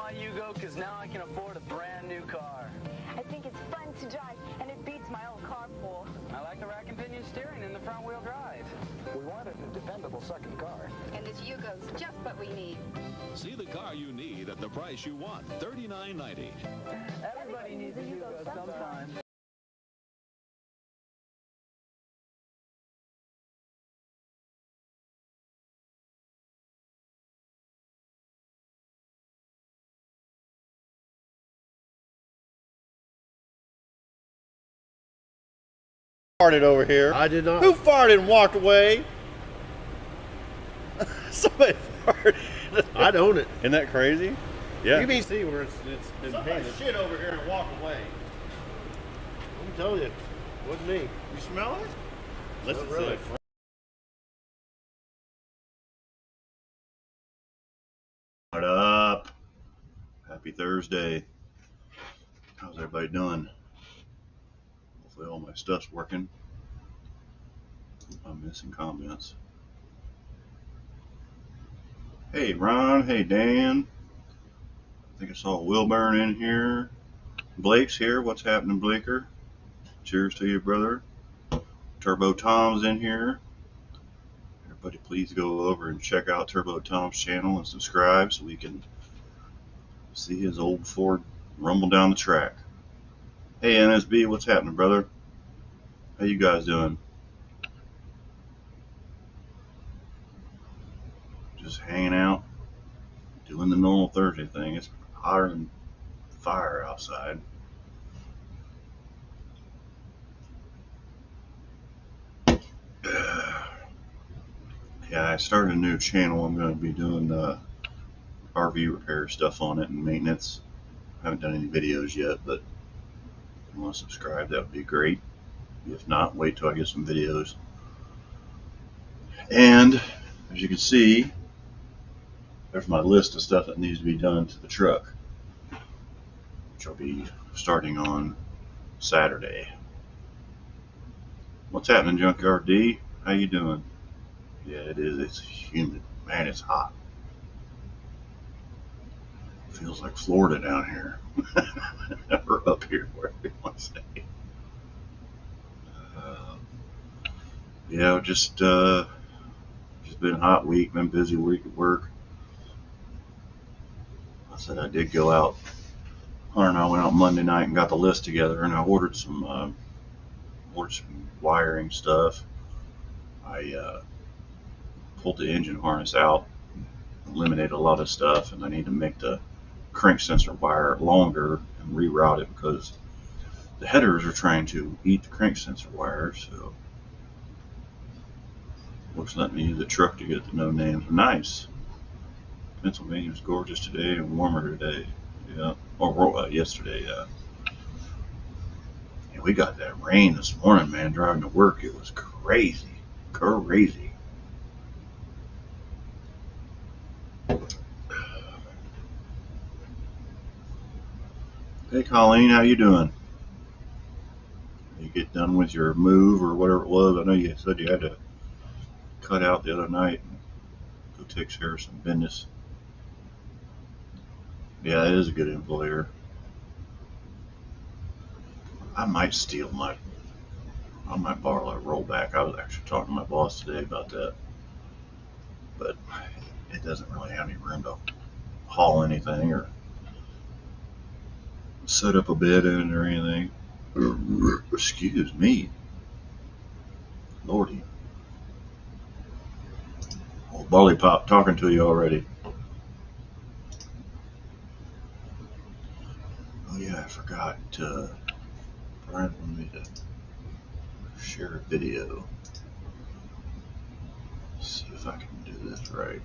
my Yugo because now I can afford a brand new car. I think it's fun to drive, and it beats my old carpool. I like the rack and pinion steering and the front wheel drive. We wanted a dependable second car. And this Yugo's just what we need. See the car you need at the price you want. $39.90. Everybody needs a Yugo sometime. Farted over here. I did not. Who farted and walked away? Somebody farted. I'd own it. Isn't that crazy? Yeah. You mean see where it's been Somebody painted. shit over here and walked away. I'm telling you, wasn't me. You smell it? Listen Not really. to it. What up? Happy Thursday. How's everybody doing? Hopefully all my stuff's working. I'm missing comments. Hey Ron, hey Dan. I think I saw Wilburn in here. Blake's here. What's happening, Blaker? Cheers to you, brother. Turbo Tom's in here. Everybody please go over and check out Turbo Tom's channel and subscribe so we can see his old Ford rumble down the track. Hey NSB, what's happening, brother? How you guys doing? Just hanging out, doing the normal Thursday thing. It's hotter than fire outside. Yeah, I started a new channel. I'm going to be doing RV repair stuff on it and maintenance. I haven't done any videos yet, but if you want to subscribe, that would be great. If not, wait till I get some videos. And as you can see, there's my list of stuff that needs to be done to the truck, which I'll be starting on Saturday. What's happening, Junkyard D? How you doing? Yeah, it is. It's humid. Man, it's hot. Feels like Florida down here. Or up here, wherever you want to stay. Yeah, just been a hot week. Been a busy week at work. I said I did go out. Hunter and I went out Monday night and got the list together, and I ordered some wiring stuff. I pulled the engine harness out, eliminated a lot of stuff, and I need to make the crank sensor wire longer and reroute it because the headers are trying to eat the crank sensor wire. So looks like me use the truck to get the no names. Nice. Pennsylvania was gorgeous today and warmer today. Yeah, or yesterday. Yeah, we got that rain this morning, man. Driving to work, it was crazy, crazy. Hey Colleen, how you doing? You get done with your move or whatever it was? I know you said you had to cut out the other night and go take care of some business. Yeah, it is a good employer. I might borrow a rollback. I was actually talking to my boss today about that, but it doesn't really have any room to haul anything or set up a bed in it or anything. Excuse me. Lordy. Old Barley Pop talking to you already. Oh yeah, I forgot. Brian wanted me to share a video. Let's see if I can do this right.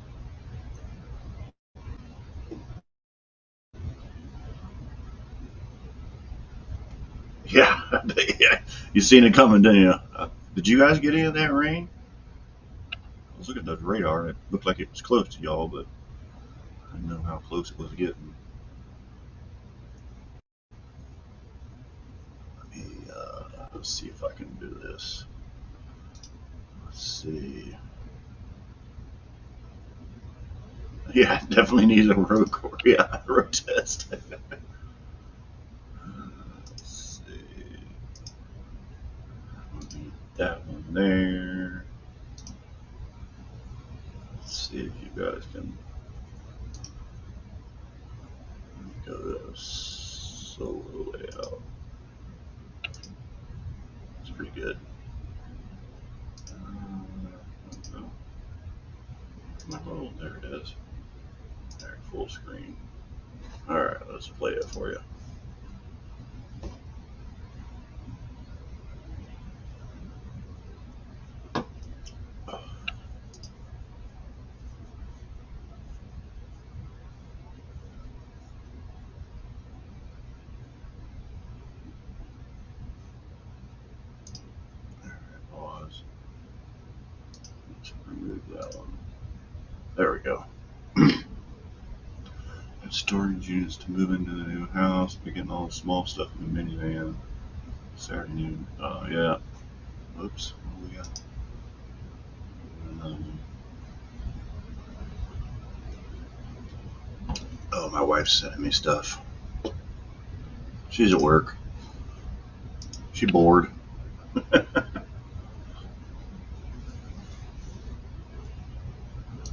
Yeah, you seen it coming, didn't you? Did you guys get any of that rain? I was looking at the radar and it looked like it was close to y'all, but I didn't know how close it was getting. Let me let's see if I can do this. Let's see. Yeah, it definitely needs a road course. Yeah, road test. Let's see. That one there. Let's see if you guys can go to solo layout. It's pretty good. Oh, there it is. There, full screen. Alright, let's play it for you. Pause. Let's remove that one. There we go. Storage units to move into the new house. We're getting all the small stuff in the minivan. Saturday noon. Oh, yeah. Oops. What do we got? Oh, my wife's sending me stuff. She's at work. She bored. Let's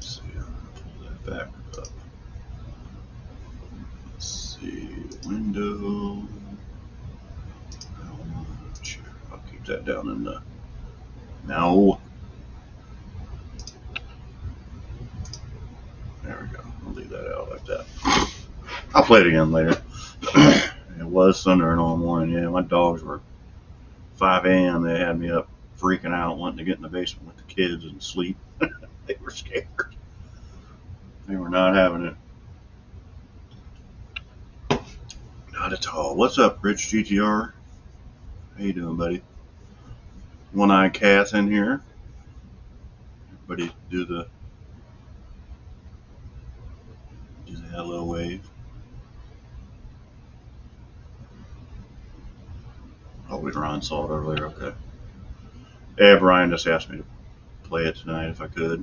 see. Pull that back up. Let's see. Window. I'll keep that down in the. No. There we go. I'll leave that out like that. I'll play it again later. It was thundering all morning. Yeah, my dogs were 5 a.m. They had me up freaking out, wanting to get in the basement with the kids and sleep. They were scared. They were not having it. Not at all. What's up, Rich GTR? How you doing, buddy? One-eyed Cass in here. Everybody do the hello wave. Oh, Ron saw it earlier. Okay. Yeah, Brian just asked me to play it tonight if I could.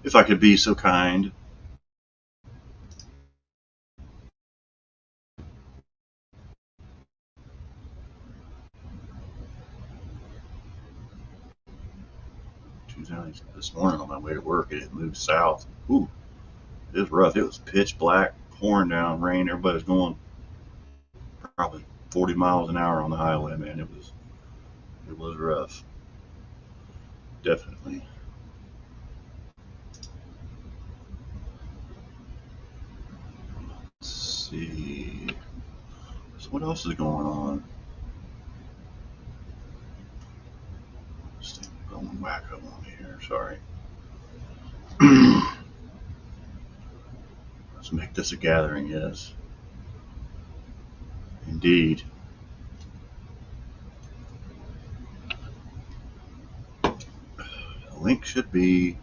If I could be so kind. This morning on my way to work, it had moved south. Ooh, it was rough. It was pitch black, pouring down rain. Everybody was going probably 40 miles an hour on the highway, man. It was rough. Definitely. Let's see. So what else is going on? Just going wacko on here. Sorry. Let's make this a gathering, yes. Indeed. The link should be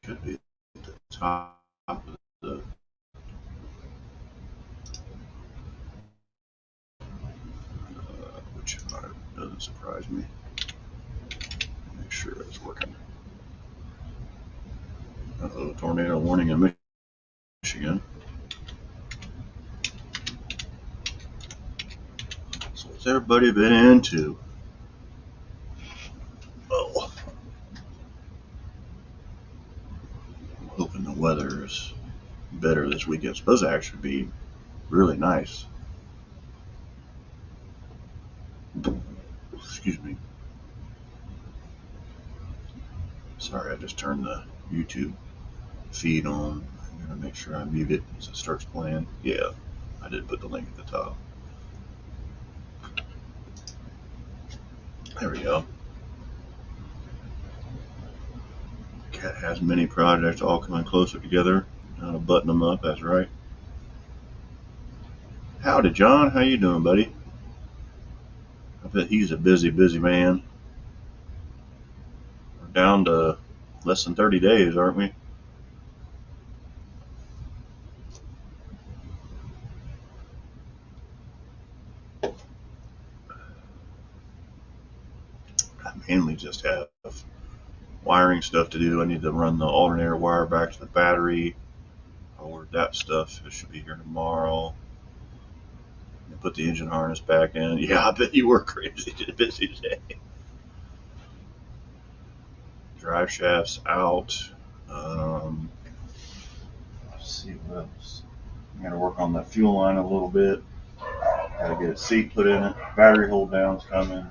at the top of the which doesn't surprise me. Make sure it's working. Uh-oh, tornado warning in Michigan. So what's everybody been into? Oh. I'm hoping the weather is better this weekend. It's supposed to actually be really nice. Excuse me. Sorry, I just turned the YouTube feed on. I'm going to make sure I mute it as it starts playing. Yeah, I did put the link at the top. There we go. Cat has many projects all coming closer together. Now to button them up, that's right. Howdy, John. How you doing, buddy? I bet he's a busy man. We're down to less than 30 days, aren't we? I mainly just have wiring stuff to do. I need to run the alternator wire back to the battery. I ordered that stuff. It should be here tomorrow. Put the engine harness back in. Yeah, I bet you were crazy busy today. Drive shafts out. Let's see what else. I gotta work on that fuel line a little bit. Gotta get a seat put in it. Battery hold down's coming.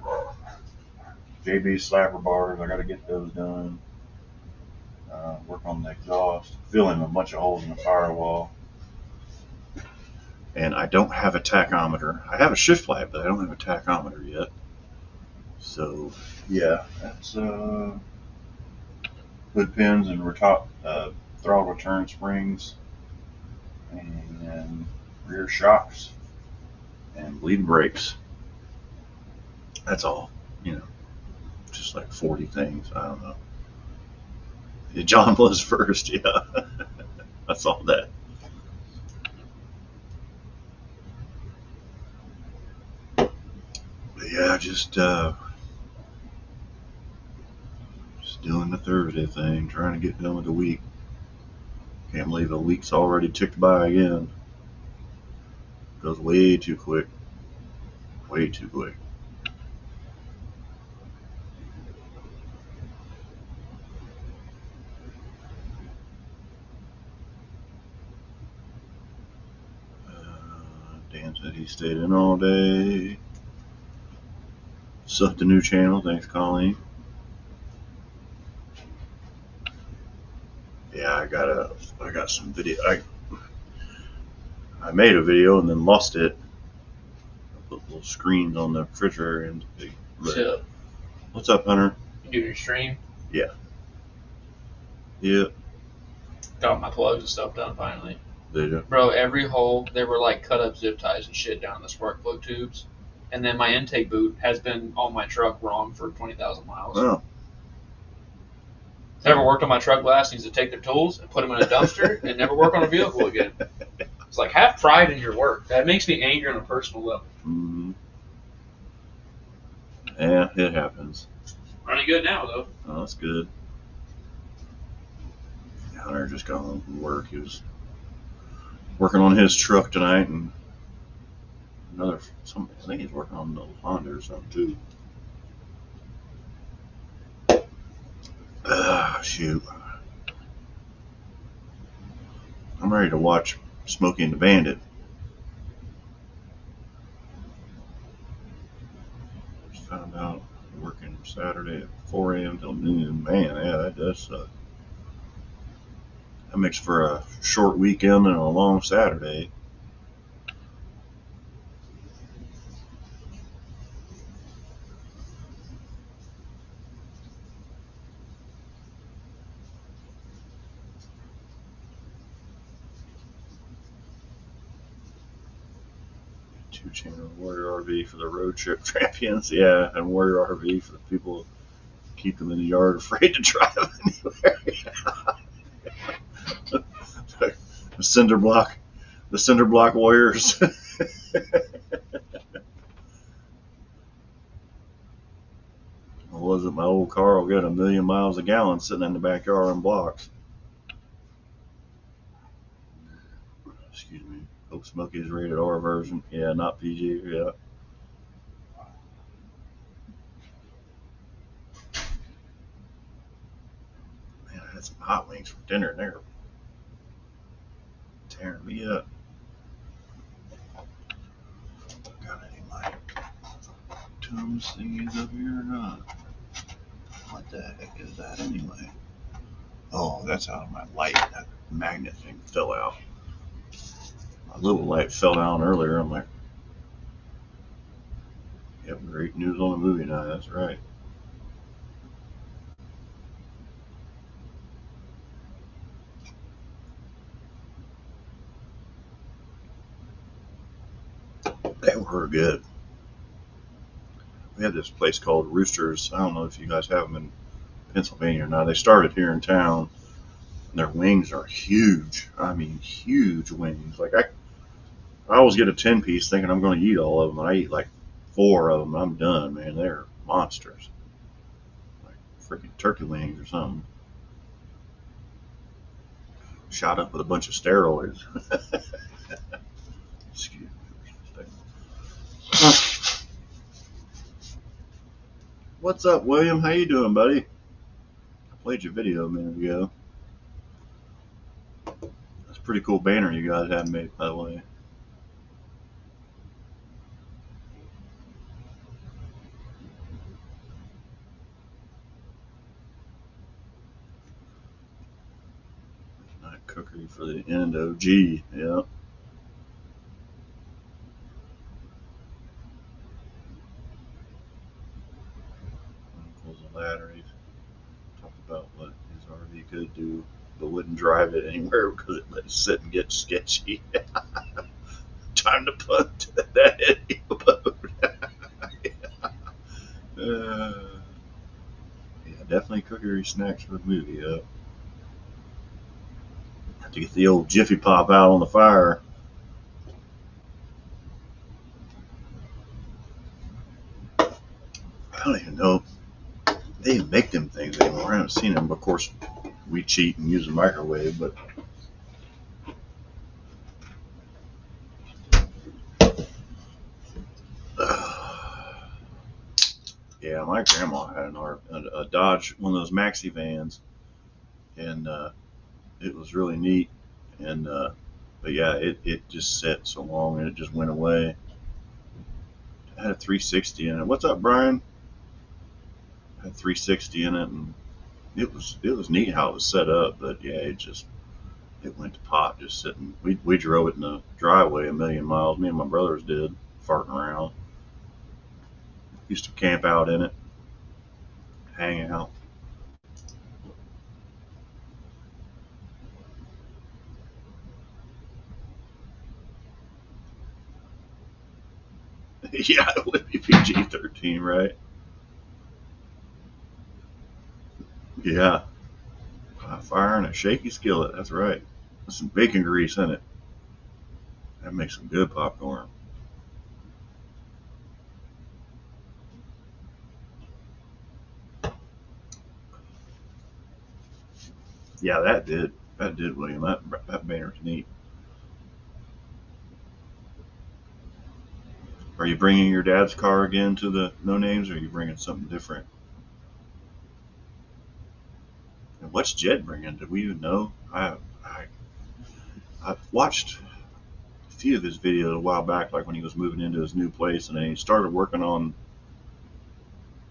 JB slapper bars, I gotta get those done. Work on the exhaust. Fill in a bunch of holes in the firewall. And I don't have a tachometer. I have a shift light, but I don't have a tachometer yet. So, yeah, that's hood pins and throttle return springs, and rear shocks, and bleeding brakes. That's all, just like 40 things. I don't know. John was first, yeah. That's all that. Yeah, just doing the Thursday thing, trying to get done with the week. Can't believe a week's already ticked by again. Goes way too quick. Way too quick. Dan said he stayed in all day. Subbed the new channel. Thanks, Colleen. Yeah, I got some video. I made a video and then lost it. I put little screens on the refrigerator and what's up, Hunter? You do your stream? Yeah. Yeah. Got my plugs and stuff done finally. Did you? Bro, every hole, there were like cut up zip ties and shit down the spark plug tubes. And then my intake boot has been on my truck wrong for 20,000 miles. Oh. Never worked on my truck last. Needs to take their tools and put them in a dumpster and never work on a vehicle again. It's like, have pride in your work. That makes me angry on a personal level. Mm-hmm. Yeah, it happens. Running good now, though. Oh, that's good. Hunter just got home from work. He was working on his truck tonight, and I think he's working on the Honda or something too. Shoot. I'm ready to watch Smokey and the Bandit. Just found out working Saturday at 4 a.m. till noon. Man, yeah, that does suck. That makes for a short weekend and a long Saturday. Two-channel Warrior RV for the road trip champions, yeah, and Warrior RV for the people who keep them in the yard afraid to drive anywhere. The cinder block warriors. What was it? My old car will get 1,000,000 miles a gallon sitting in the backyard on blocks. Excuse me. Hope Smokey's rated R version. Yeah, not PG. Yeah. Man, I had some hot wings for dinner and they're tearing me up. Got any of my Tums thingies up here or not? What the heck is that anyway? Oh, that's out of my light. That magnet thing fell out. My little light fell down earlier. I'm like, yep, great news on the movie night. That's right. They were good. We had this place called Roosters. I don't know if you guys have them in Pennsylvania or not. They started here in town. And their wings are huge. I mean, huge wings. Like I always get a 10-piece thinking I'm going to eat all of them. And I eat like 4 of them. I'm done, man. They're monsters. Like freaking turkey wings or something. Shot up with a bunch of steroids. Excuse me. What's up, William? How you doing, buddy? I played your video a minute ago. That's a pretty cool banner you guys have made, by the way. Not cookery for the end. OG, yeah. Batteries. Talked about what his RV could do, but wouldn't drive it anywhere because it let it sit and get sketchy. Time to punt that heavy boat. Yeah, definitely cookery snacks for the movie. Have to get the old Jiffy Pop out on the fire. I don't even know. They even make them things anymore. I haven't seen them. Of course, we cheat and use a microwave, but yeah, my grandma had a Dodge, one of those maxi vans, and it was really neat. And but yeah, it just sat so long and it just went away. It had a 360 in it. What's up, Brian? Had 360 in it, and it was neat how it was set up, but yeah, it went to pot just sitting. We drove it in the driveway a million miles. Me and my brothers did, farting around. Used to camp out in it, hang out. Yeah, it would be PG-13, right? Yeah. Fire in a shaky skillet, that's right. With some bacon grease in it. That makes some good popcorn. Yeah, that did, William. That banner's neat. Are you bringing your dad's car again to the No Names, or are you bringing something different? And what's Jed bringing? Do we even know? I've watched a few of his videos a while back, like when he was moving into his new place, and then he started working on,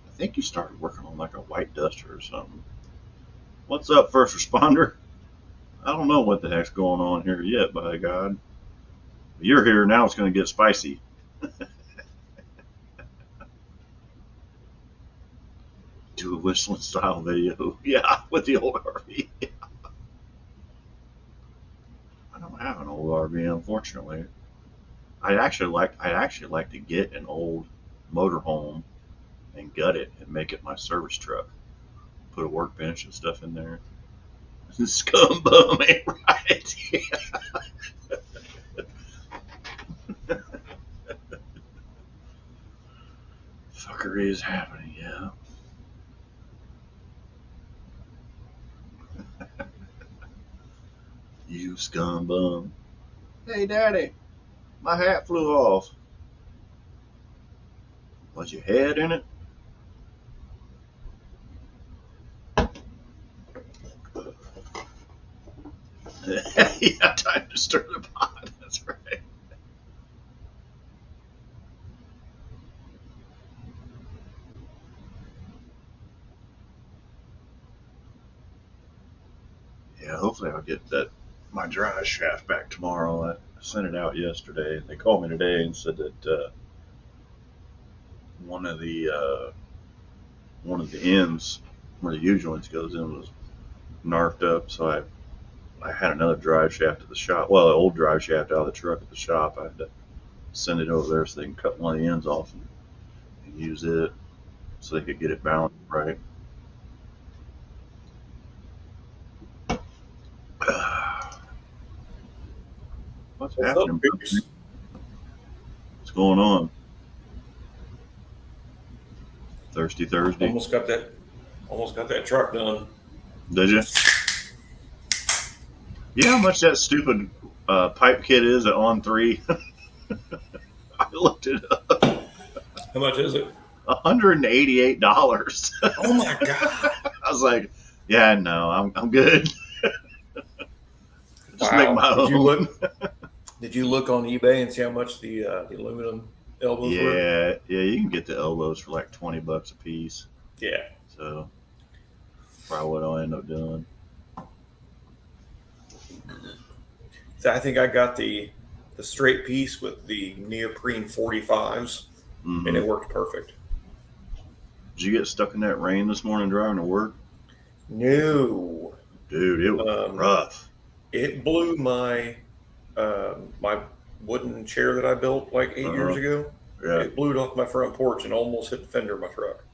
I think he started working on like a white duster or something. What's up, first responder? I don't know what the heck's going on here yet, by God. You're here, now it's going to get spicy. Do a whistling style video. Yeah, with the old RV. I don't have an old RV, unfortunately. I'd actually like to get an old motorhome and gut it and make it my service truck. Put a workbench and stuff in there. Scum bum, ain't right? Fuckery is happening, yeah. You scum bum. Hey, Daddy, my hat flew off. Was your head in it? Yeah, time to stir the pot. That's right. Yeah, hopefully I'll get my dry shaft back tomorrow. I sent it out yesterday. They called me today and said that one of the ends where the huge ones goes in was narfed up, so I had another drive shaft at the shop. Well, an old drive shaft out of the truck at the shop. I had to send it over there so they can cut one of the ends off and use it so they could get it balanced right. What's happening? What's going on? Thirsty Thursday. Almost got Almost got that truck done. Did you? You know how much that stupid pipe kit is at On 3? I looked it up. How much is it? $188. Oh my god! I was like, yeah, no, I'm good. Just make my own. Did you look on eBay and see how much the aluminum elbows were? Yeah, you can get the elbows for like $20 a piece. Yeah. So probably what I'll end up doing. So I think I got the straight piece with the neoprene 45s, and it worked perfect. Did you get stuck in that rain this morning driving to work? No. Dude, it was rough. It blew my my wooden chair that I built like 8 years ago. Yeah. It blew it off my front porch and almost hit the fender of my truck.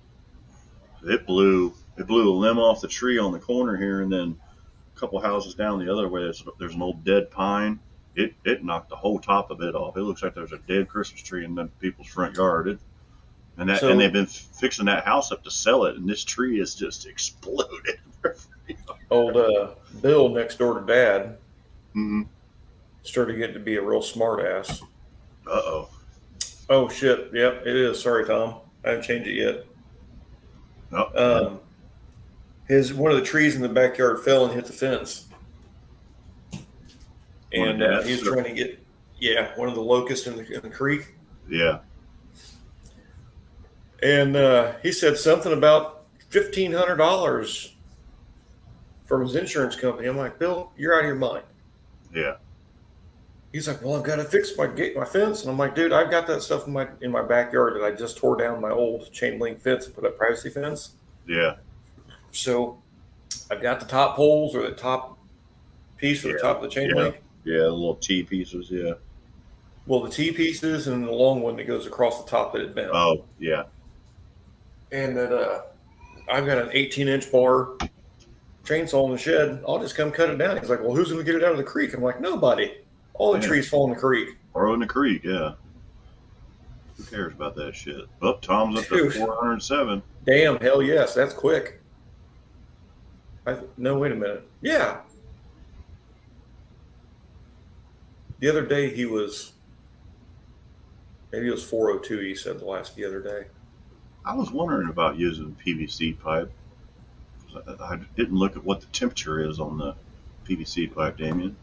It blew a limb off the tree on the corner here, and then a couple houses down the other way, there's an old dead pine. It knocked the whole top of it off. It looks like there's a dead Christmas tree in the people's front yard. And they've been fixing that house up to sell it, and this tree is just exploded. Old Bill next door to Dad started getting to be a real smart ass. Uh-oh. Oh, shit. Yep, it is. Sorry, Tom. I haven't changed it yet. Oh, One of the trees in the backyard fell and hit the fence. And he was trying to get, one of the locusts in the creek. Yeah. And he said something about $1,500 from his insurance company. I'm like, Bill, you're out of your mind. Yeah. He's like, well, I've got to fix my fence. And I'm like, dude, I've got that stuff in my backyard that I just tore down my old chain link fence and put up privacy fence. Yeah. So I've got the top poles or the top piece or the top of the chain link. Yeah, the little T pieces, yeah. Well, the T pieces and the long one that goes across the top that it bent. Oh, yeah. And that I've got an 18-inch bar chainsaw in the shed. I'll just come cut it down. He's like, well, who's going to get it out of the creek? I'm like, nobody. All the trees fall in the creek. Or in the creek, yeah. Who cares about that shit? Oh, Tom's up to 407. Damn, hell yes. That's quick. No, wait a minute. Yeah. The other day maybe it was 402, he said the other day. I was wondering about using PVC pipe. I didn't look at what the temperature is on the PVC pipe, Damien.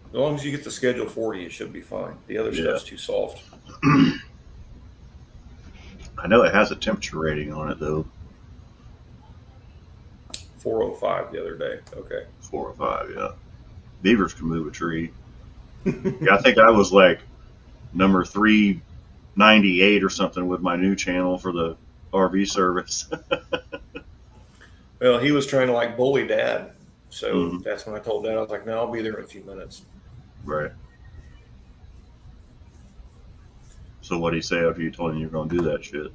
As long as you get the Schedule 40, it should be fine. The other stuff's too soft. I know it has a temperature rating on it, though. 405 the other day. Okay. 405, yeah. Beavers can move a tree. Yeah, I think I was like number 398 or something with my new channel for the RV service. Well, he was trying to like bully Dad. So that's when I told Dad, I was like, no, I'll be there in a few minutes. Right. So what did he say after you told him you were going to do that shit?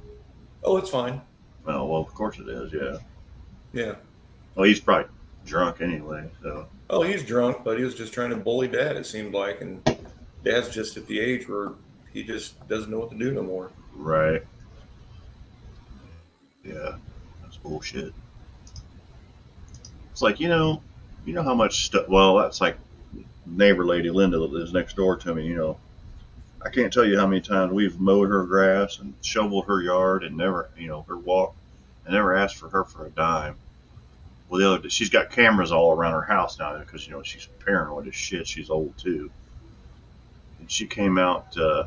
Oh, it's fine. Oh, well, of course it is, yeah. Yeah. Well, he's probably drunk anyway, so. Oh, he's drunk, but he was just trying to bully Dad, it seemed like. And Dad's just at the age where he just doesn't know what to do no more. Right. Yeah, that's bullshit. It's like, you know how much stuff, well, that's like neighbor lady Linda that lives next door to me, I can't tell you how many times we've mowed her grass and shoveled her yard and never, her walk, and never asked for her for a dime. Well, the other day, she's got cameras all around her house now because, she's paranoid as shit. She's old too. And she came out, Brian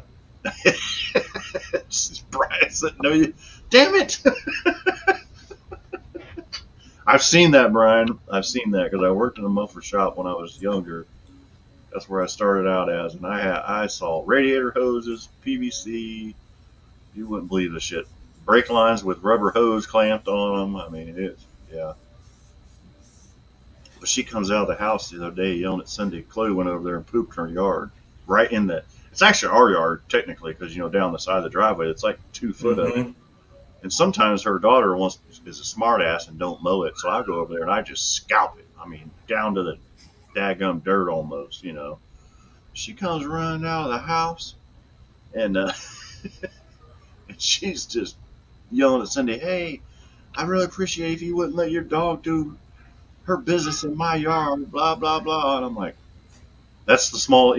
said, no, damn it. I've seen that, Brian. I've seen that because I worked in a muffler shop when I was younger. That's where I started out as, and I saw radiator hoses, PVC. You wouldn't believe the shit. Brake lines with rubber hose clamped on them. I mean, yeah. But she comes out of the house the other day yelling at Cindy. Chloe went over there and pooped in her yard, right in it's actually our yard technically because down the side of the driveway it's like 2 foot of it. And sometimes her daughter is a smart ass and don't mow it, so I go over there and I just scalp it. I mean, down to the daggum dirt almost, She comes running out of the house, and and she's just yelling at Cindy, hey, I really appreciate if you wouldn't let your dog do her business in my yard, blah, blah, blah. And I'm like, that's the small,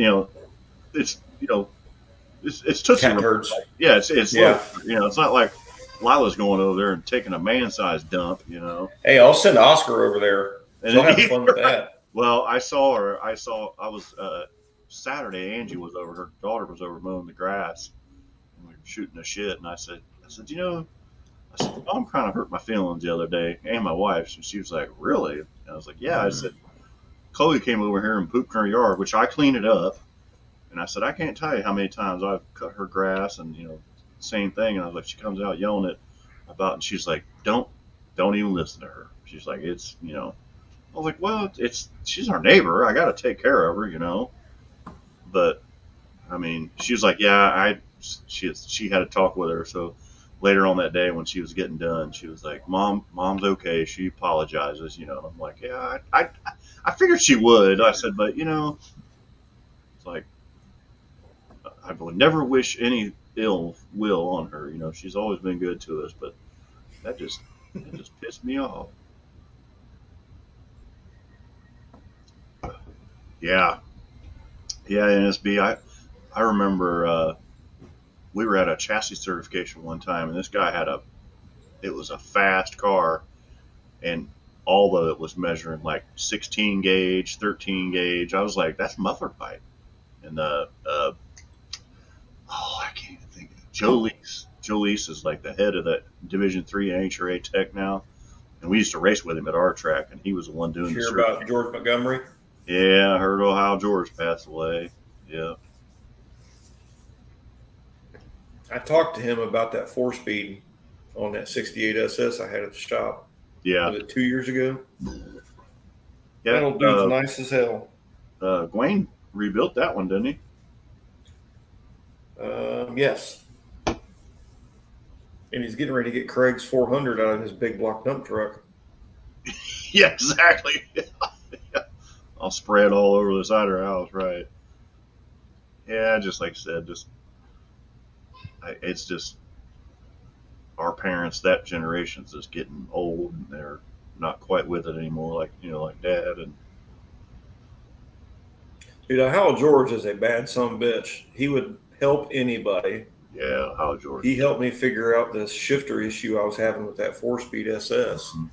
it's, it's Tootsie Cat Roll. herds. Yeah, it's Yeah. little, it's not like Lila's going over there and taking a man-sized dump, Hey, I'll send Oscar over there. And She'll have fun with that. Well, I saw her. I was Saturday. Angie was over. Her daughter was over mowing the grass. And we were shooting the shit. And I said, Mom kind of hurt my feelings the other day, and my wife's. And she was like, really? And I was like, yeah. I said, Chloe came over here and pooped in her yard, which I cleaned it up. And I said, I can't tell you how many times I've cut her grass, and same thing. And I was like, she comes out yelling about, and she's like, don't even listen to her. She's like, it's. I was like, well, she's our neighbor. I got to take care of her, But, I mean, she was like, yeah, she had a talk with her. So later on that day when she was getting done, she was like, Mom's okay. She apologizes, And I'm like, yeah, I figured she would. I said, but, it's like, I would never wish any ill will on her. She's always been good to us, but that just pissed me off. Yeah, NSB. I remember we were at a chassis certification one time, and this guy it was a fast car, and all of it was measuring like 16 gauge, 13 gauge. I was like, that's muffler pipe. And I can't even think of it. Joe Lease. Joe Lease is like the head of that Division III NHRA Tech now, and we used to race with him at our track, and he was the one doing the Hear about George Montgomery? Yeah, I heard Ohio George passed away. Yeah. I talked to him about that 4-speed on that 68 SS I had at the shop. Yeah. Was it 2 years ago? Yeah. That old dude's nice as hell. Gwen rebuilt that one, didn't he? Yes. And he's getting ready to get Craig's 400 out of his big block dump truck. Yeah, exactly. I'll spray it all over the side of our house, right? Yeah, just like I said, it's just our parents, that generation's just getting old, and they're not quite with it anymore, like Dad. And dude, Hal George is a bad son of a bitch. He would help anybody. Yeah, Hal George. He helped me figure out this shifter issue I was having with that 4-speed SS. Mm-hmm.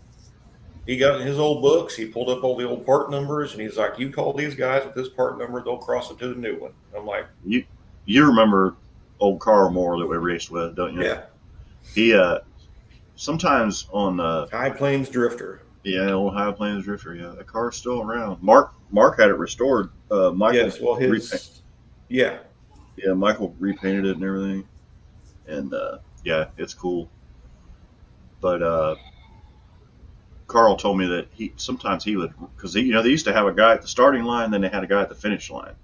He got in his old books, he pulled up all the old part numbers, and he's like, you call these guys with this part number, they'll cross it to the new one. I'm like, you remember old Carl Moore that we raced with, don't you? Yeah. He sometimes on High Plains Drifter. Yeah, old High Plains Drifter. Yeah, that car's still around. Mark had it restored. Michael. Yes, well, yeah, Michael repainted it and everything, and yeah, it's cool. But Carl told me that sometimes he would, because they used to have a guy at the starting line, then they had a guy at the finish line,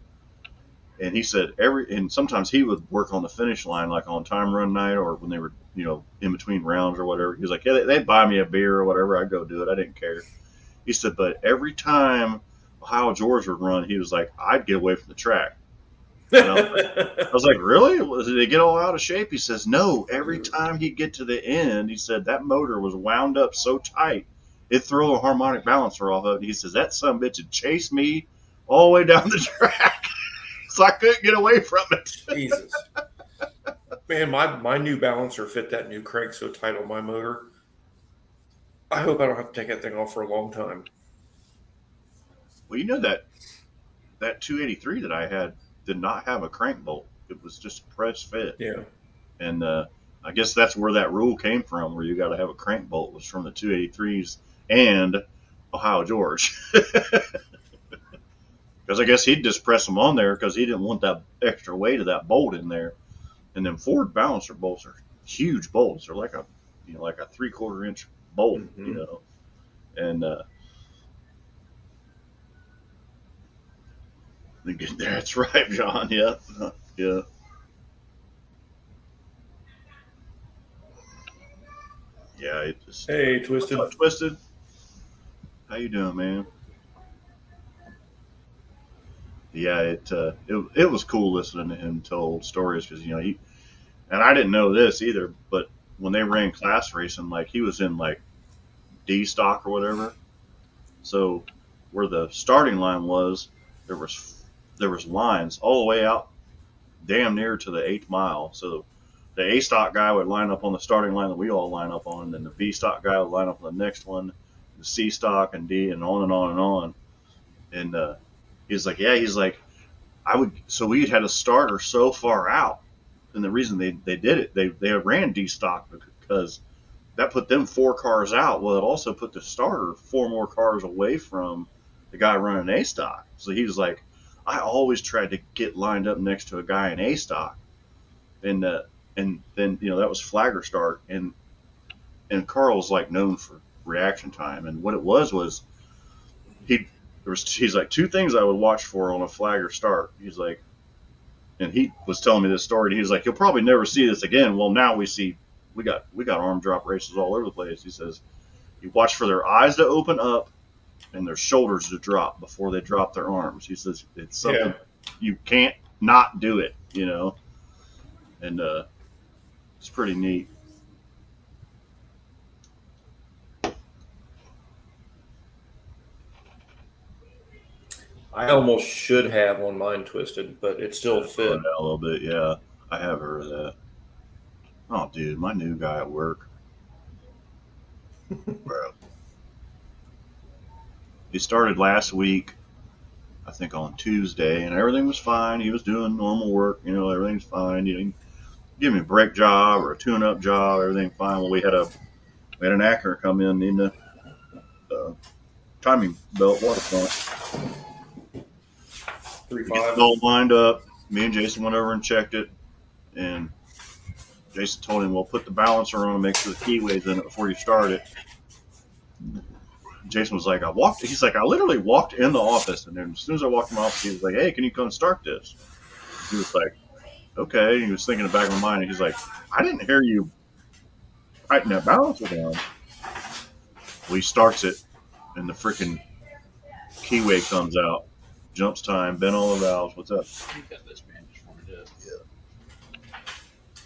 and he said and sometimes he would work on the finish line, like on time run night or when they were in between rounds or whatever. He was like, yeah, they'd buy me a beer or whatever, I'd go do it, I didn't care. He said, but every time Ohio George would run, he was like, I'd get away from the track. I was like, really? Did they get all out of shape? He says, no, every time he'd get to the end, he said that motor was wound up so tight it'd throw a harmonic balancer off of it. He says, that son of a bitch would chase me all the way down the track. So I couldn't get away from it. Jesus. Man, my new balancer fit that new crank so tight on my motor. I hope I don't have to take that thing off for a long time. Well, that 283 that I had did not have a crank bolt. It was just a press fit. Yeah. And I guess that's where that rule came from, where you got to have a crank bolt, was from the 283s and Ohio George. Because I guess he'd just press them on there because he didn't want that extra weight of that bolt in there. And then Ford balancer bolts are huge bolts. They're like a 3/4 inch bolt, And that's right, John. Yeah, yeah. Yeah, it just. Hey, Twisted. What's up, Twisted? How you doing, man? Yeah, it was cool listening to him tell old stories because and I didn't know this either, but when they ran class racing, like he was in like D stock or whatever. So where the starting line was, there was lines all the way out, damn near to the 8th mile. So the A stock guy would line up on the starting line that we all line up on, and then the B stock guy would line up on the next one, the C stock and D, and on and on and on. And he's like, yeah, he's like, so we had a starter so far out, and the reason they did it, they ran D stock because that put them 4 cars out. Well, it also put the starter 4 more cars away from the guy running A stock. So he was like, I always tried to get lined up next to a guy in A stock, and then that was flagger start, and Carl was like known for reaction time, and what it was he's like 2 things I would watch for on a flagger start. He's like, and he was telling me this story, and he was like, you'll probably never see this again. Well, now we got arm drop races all over the place. He says, you watch for their eyes to open up and their shoulders to drop before they drop their arms. He says it's something you can't not do it, and it's pretty neat. I almost should have on mine twisted, but it still fit. A little bit, yeah. I have heard of that. Oh, dude, my new guy at work. Bro. He started last week, I think on Tuesday, and everything was fine. He was doing normal work, everything's fine. He give me a brake job or a tune-up job, everything fine. Well, we had an actor come in the timing belt water pump. 3.5. All lined up. Me and Jason went over and checked it, and Jason told him, well, put the balancer on and make sure the keyway's in it before you start it. Jason was like, I literally walked in the office, and then as soon as I walked in the office, he was like, hey, can you come start this? He was like, okay. And he was thinking in the back of my mind, and he's like, I didn't hear you writing that balancer down. Well, he starts it, and the freaking keyway comes out. Jumps time, bent all the valves. What's up? You got this, man. Just wanted to. Yeah.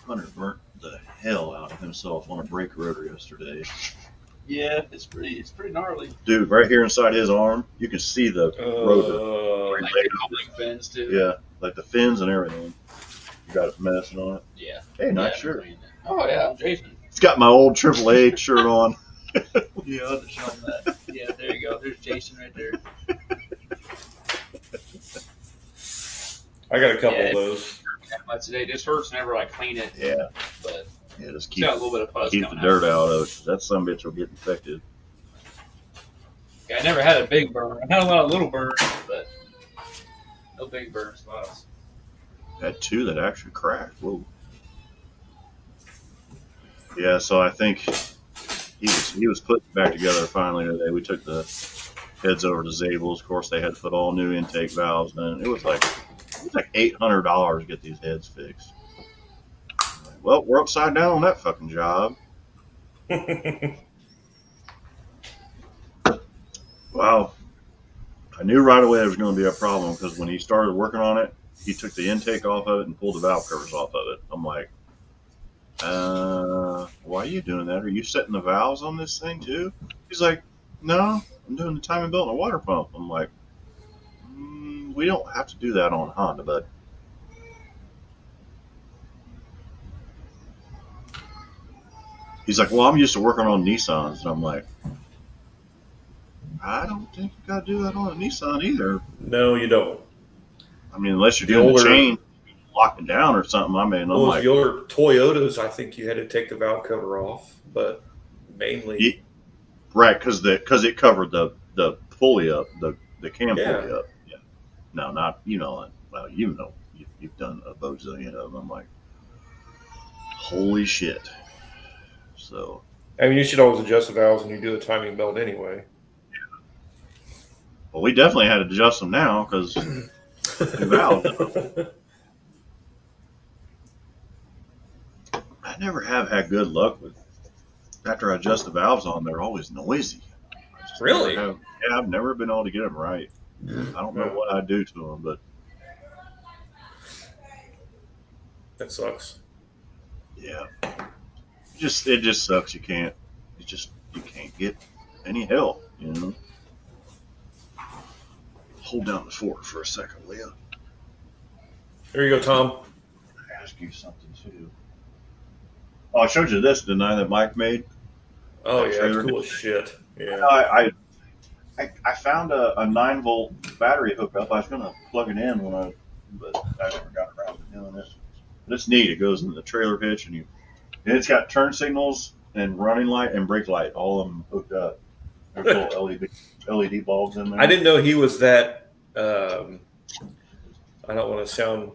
Hunter burnt the hell out of himself on a brake rotor yesterday. Yeah, it's pretty gnarly. Dude, right here inside his arm, you can see the rotor. Like the coupling fins too. Yeah, like the fins and everything. You got it messing on it. Yeah. Hey, nice shirt. Oh yeah, I'm Jason. He's got my old Triple H shirt on. Yeah, I'll just show him that. Yeah, there you go. There's Jason right there. I got a couple of those. Much today. This hurts never like clean it. Yeah. But Just got a little bit of pus keep the coming dirt out of it. That son of a bitch will get infected. Yeah, I never had a big burn. I had a lot of little burns, but no big burn spots. Had 2 that actually cracked. Whoa. Yeah, so I think he was put back together finally today. We took the heads over to Zabel's. Of course, they had to put all new intake valves in. It was like $800 to get these heads fixed. Well, we're upside down on that fucking job. Wow. I knew right away there was going to be a problem because when he started working on it, he took the intake off of it and pulled the valve covers off of it. I'm like, why are you doing that? Are you setting the valves on this thing too? He's like, no, I'm doing the timing belt and a water pump. I'm like, we don't have to do that on Honda, bud. He's like, well, I'm used to working on Nissans. And I'm like, I don't think you got to do that on a Nissan either. No, you don't. I mean, unless you're doing the chain, locking down or something. I mean, I'm like, the older Toyotas, I think you had to take the valve cover off, but mainly. Right, because it covered the pulley up, the cam pulley up. Yeah. No, not, well, you've done a bajillion of them. I'm like, holy shit. So. I mean, you should always adjust the valves when you do the timing belt anyway. Well, we definitely had to adjust them now because the valves. I never have had good luck with. After I adjust the valves on, they're always noisy. Really? I've never been able to get them right. I don't know what I do to them, but that sucks. Yeah, it just sucks. You can't get any help, you know. Hold down the fort for a second, Leah. There you go, Tom. I ask you something too. Oh, I showed you this, didn't I? That Mike made. Oh That yeah, trailer. it's cool as shit. Yeah. I found a 9-volt battery hookup. I was gonna plug it in but I never got around to doing it. But it's neat. It goes in the trailer hitch, and it's got turn signals and running light and brake light, all of them hooked up. There's little LED bulbs in there. I didn't know he was that. I don't want to sound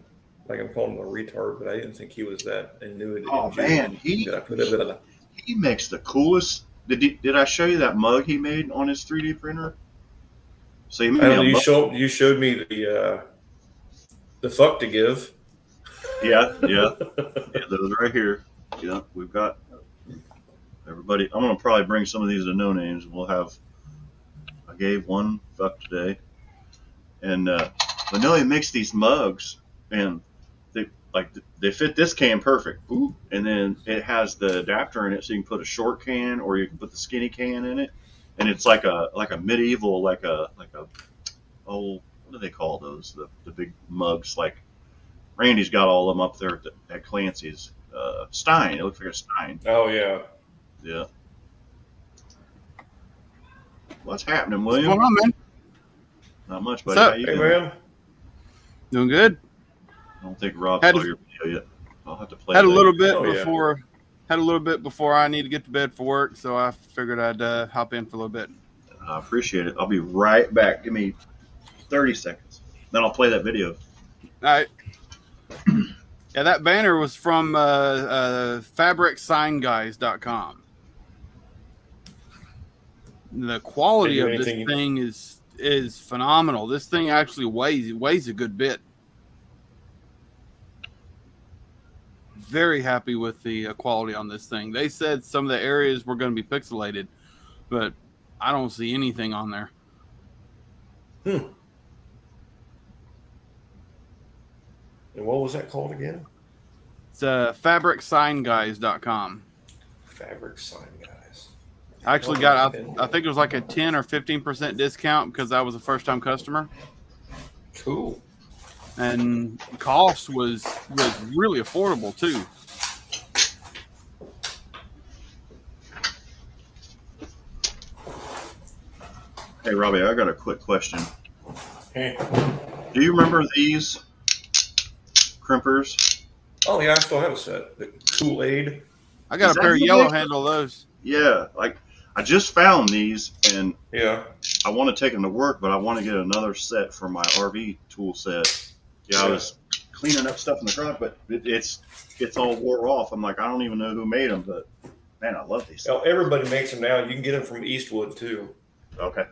like I'm calling him a retard, but I didn't think he was that. And knew it. Oh man, he makes the coolest. Did I show you that mug he made on his 3D printer? So he made I don't know, you showed me the fuck to give. Yeah, those right here. Yeah, we've got everybody. I'm gonna probably bring some of these to No Names. We'll have. I gave one fuck today, and but no, he makes these mugs, and they fit this can perfect. Ooh. And then it has the adapter in it, so you can put a short can or you can put the skinny can in it, and it's like a medieval like a what do they call those? The big mugs. Like Randy's got all of them up there at Clancy's. Stein. It looks like a Stein. Oh yeah. Yeah. What's happening, William? What's going on, man? Not much, buddy. What's up? How you Hey doing? man. Doing good. I don't think Rob Had saw a- your video yet. I'll have to play. Had a that. little bit Oh, yeah. before. Had a little bit before I need to get to bed for work, so I figured I'd hop in for a little bit. I appreciate it. I'll be right back. Give me 30 seconds. Then I'll play that video. All right. Yeah, that banner was from fabricsignguys.com. The quality Can of you do this anything- thing is phenomenal. This thing actually weighs a good bit. Very happy with the quality on this thing. They said some of the areas were going to be pixelated, but I don't see anything on there. And what was that called again? It's fabricsignguys.com. Fabric Sign Guys. I actually got, I think it was like a 10 or 15% discount because I was a first time customer. Cool. And cost was really affordable too. Hey, Robbie, I got a quick question. Hey. Do you remember these crimpers? Oh yeah, I still have a set. The Kool-Aid. I got Is a that pair of what yellow they- handle those. Yeah, like I just found these, and Yeah. I want to take them to work, but I want to get another set for my RV tool set. Yeah, I was cleaning up stuff in the truck, but it's all wore off. I'm like, I don't even know who made them, but man, I love these. Well, everybody makes them now. You can get them from Eastwood too. Okay.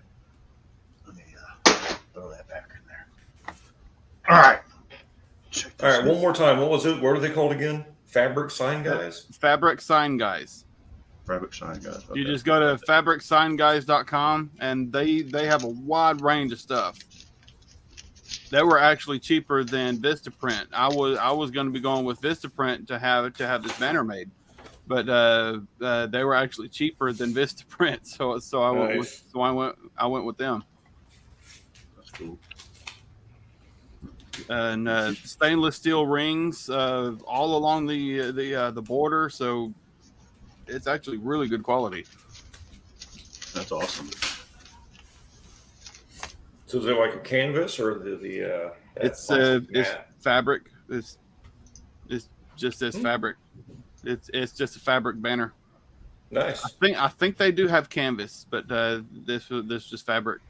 Let me throw that back in there. All right. Check All this right, one more time. What was it? What are they called again? Fabric Sign Guys? Fabric Sign Guys. Fabric Sign Guys. Okay. You just go to fabricsignguys.com and they have a wide range of stuff. They were actually cheaper than Vistaprint. I was going to be going with Vistaprint to have this banner made, but they were actually cheaper than Vistaprint. So I went with them. That's cool. And stainless steel rings all along the border, so it's actually really good quality. That's awesome. So is it like a canvas or the It's plastic it's mat? fabric. It's just as fabric. It's just a fabric banner. Nice. I think they do have canvas, but this just fabric.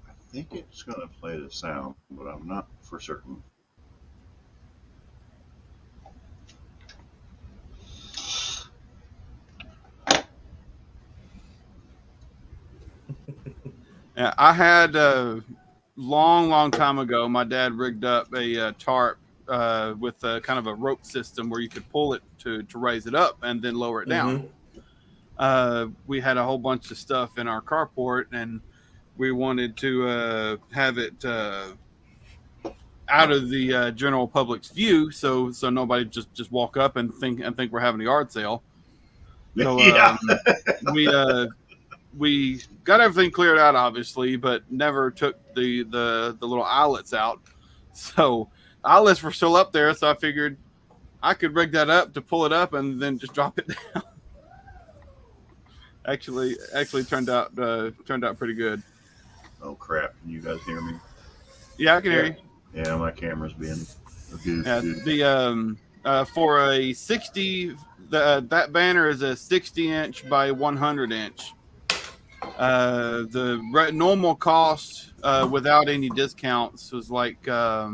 I think it's going to play the sound, but I'm not for certain. Yeah, I had a long time ago. My dad rigged up a tarp with kind of a rope system where you could pull it to raise it up and then lower it down. We had a whole bunch of stuff in our carport, and we wanted to have it out of the general public's view, so nobody just walk up and think we're having a yard sale. So Yeah. we got everything cleared out, obviously, but never took the little eyelets out. So eyelets were still up there, so I figured I could rig that up to pull it up and then just drop it down. Actually turned out pretty good. Oh crap! Can you guys hear me? Yeah, I can hear you. Yeah, my camera's being a goof. Yeah, the for a 60, that banner is a 60-inch by 100-inch. The normal cost without any discounts was like I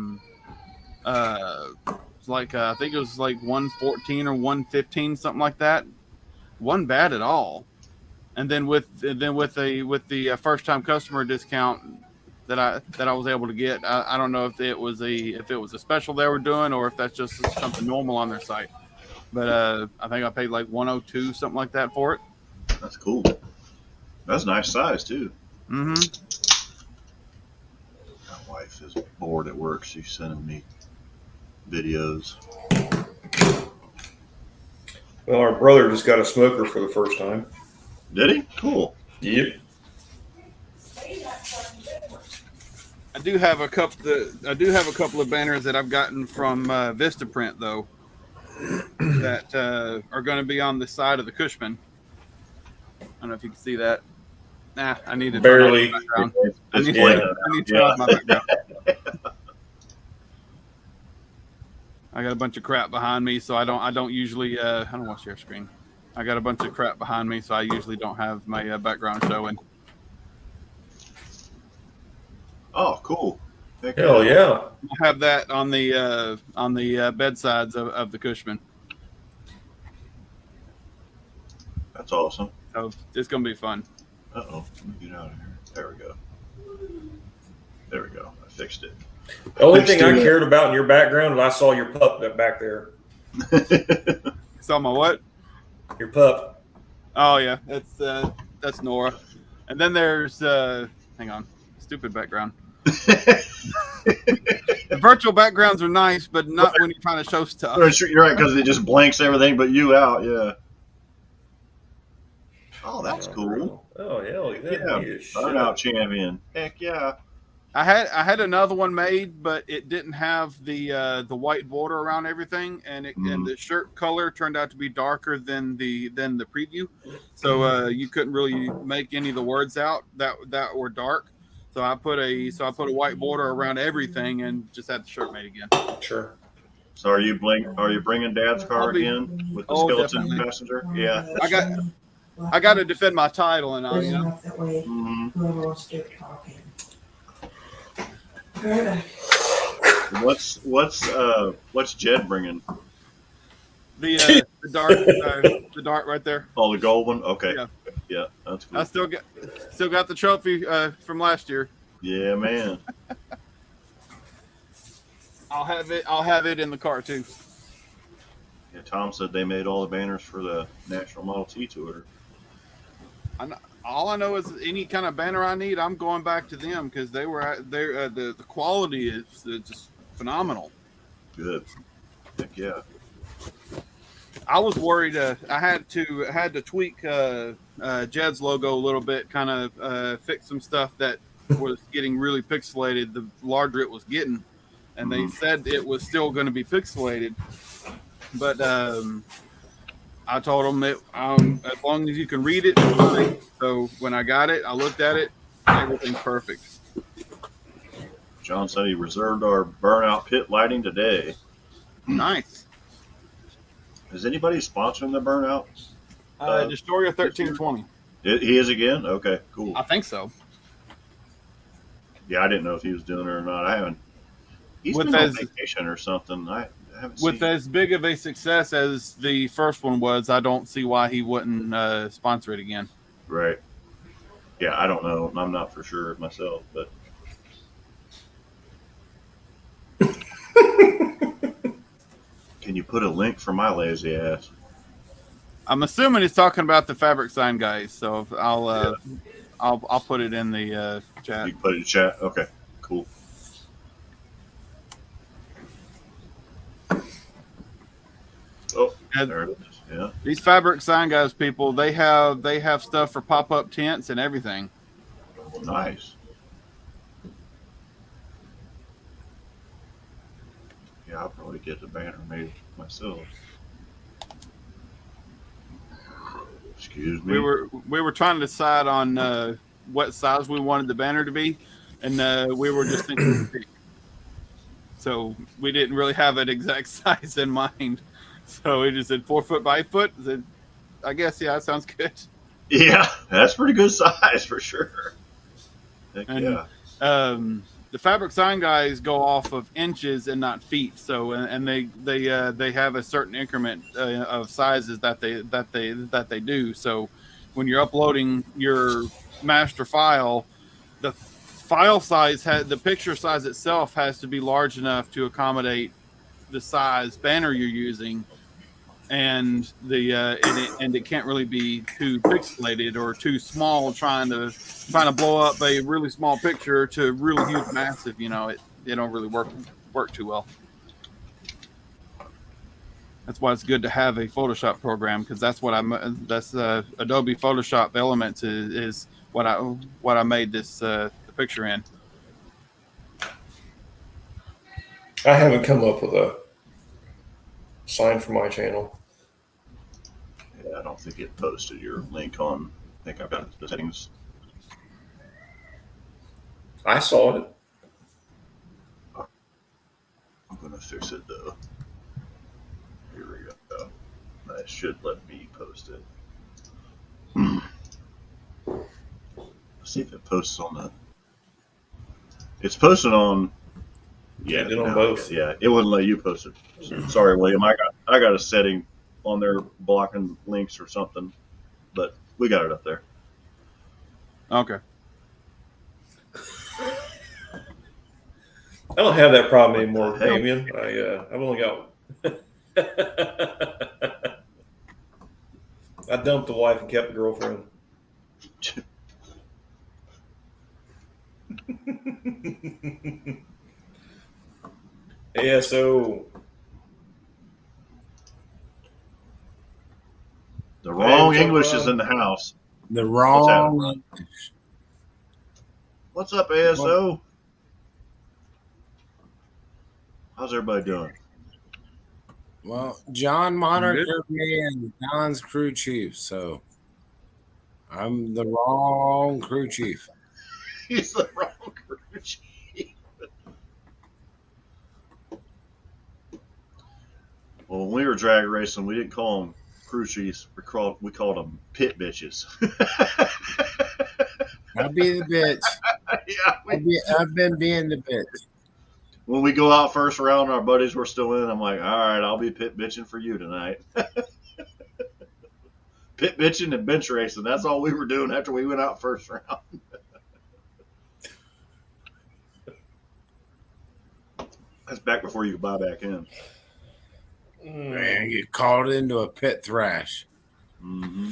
think it was like 114 or 115, something like that. Wasn't bad at all. And then with the first time customer discount that I was able to get, I don't know if it was a special they were doing or if that's just something normal on their site. But I think I paid like 102, something like that for it. That's cool. That's a nice size too. Mm-hmm. My wife is bored at work. She's sending me videos. Well, our brother just got a smoker for the first time. Did he? Cool. Yep. I do have a couple of banners that I've gotten from Vistaprint though that are going to be on the side of the Cushman. I don't know if you can see that. Nah, I need to barely. turn off my background. I It's need blank. to turn off my background. I got a bunch of crap behind me, so I don't usually I don't want to share screen. I got a bunch of crap behind me, so I usually don't have my background showing. Oh, cool. Heck Hell yeah. I have that on the bedsides of the Cushman. That's awesome. So it's gonna be fun. Uh-oh. Let me get out of here. There we go. There we go. I fixed it. The only thing I cared about in your background was I saw your pup back there. Saw my what? Your pup. Oh yeah, that's Nora. And then there's hang on, stupid background. The virtual backgrounds are nice, but not when you're trying to show stuff. You're right, because it just blanks everything but you out. Yeah. Oh, that's cool. Oh hell yeah! Burnout champion. Heck yeah. I had another one made, but it didn't have the white border around everything, and the shirt color turned out to be darker than the preview, so you couldn't really make any of the words out that were dark. So I put a white border around everything and just had the shirt made again. Sure. So are you bringing Dad's car again with the skeleton definitely. passenger? Yeah. I got to defend my title and all, you know. That way, whoever wants to do talking. What's Jed bringing? The dart right there. Oh, the gold one. Okay. Yeah, that's cool. I still got the trophy from last year. Yeah, man. I'll have it in the car too. Yeah, Tom said they made all the banners for the National Model T Tour. All I know is any kind of banner I need, I'm going back to them because the quality is just phenomenal. Good. Heck yeah. I was worried. I had to tweak Jed's logo a little bit, kind of fix some stuff that was getting really pixelated the larger it was getting, and they said it was still going to be pixelated, but I told them that as long as you can read it, it's fine. So when I got it, I looked at it, everything's perfect. John said he reserved our burnout pit lighting today. Nice. Is anybody sponsoring the burnout? Destroyer 1320. He is again? Okay, cool. I think so. Yeah, I didn't know if he was doing it or not. I haven't. He's been on vacation or something. I haven't seen With as big of a success as the first one was, I don't see why he wouldn't sponsor it again. Right. Yeah, I don't know. I'm not for sure myself, but. Can you put a link for my lazy ass? I'm assuming he's talking about the fabric sign guys, so I'll put it in the chat. You can put it in chat. Okay, cool. Oh, there it is. Yeah. These fabric sign guys, people, they have stuff for pop-up tents and everything. Nice. Yeah, I'll probably get the banner made myself. Excuse me. We were trying to decide on what size we wanted the banner to be, and we were just thinking big. So we didn't really have an exact size in mind. So we just said 4 foot by 8 foot. Said, I guess, yeah, that sounds good. Yeah, that's pretty good size for sure. Heck And, yeah. The fabric sign guys go off of inches and not feet. So and they have a certain increment of sizes that they do. So when you're uploading your master file, the file size the picture size itself has to be large enough to accommodate the size banner you're using, and it can't really be too pixelated or too small, trying to blow up a really small picture to really huge massive. You know, it don't really work too well. That's why it's good to have a Photoshop program, because that's what Adobe Photoshop Elements is what I made this the picture in. I haven't come up with a sign for my channel. Yeah, I don't think it posted your link on. I think I've got the settings. I saw it. I'm going to fix it though. Here we go. That should let me post it. Let's see if it posts on the. It's posted on. Yeah, it on both. Yeah, it wouldn't let you post it. So, sorry, William. I got a setting on there blocking links or something, but we got it up there. Okay. I don't have that problem anymore, Damien. I've only got. I dumped the wife and kept the girlfriend. Yeah, so the wrong English is in the house. The wrong. What's up, ASO? How's everybody doing? Well, John monitored me and John's crew chief, so I'm the wrong crew chief. He's the wrong crew chief. Well, when we were drag racing, we didn't call them crew chiefs. We called them pit bitches. I'll be the bitch. Yeah, I've been being the bitch. When we go out first round, our buddies were still in. I'm like, all right, I'll be pit bitching for you tonight. Pit bitching and bench racing. That's all we were doing after we went out first round. That's back before you could buy back in. Man, you called into a pit thrash. Mm-hmm.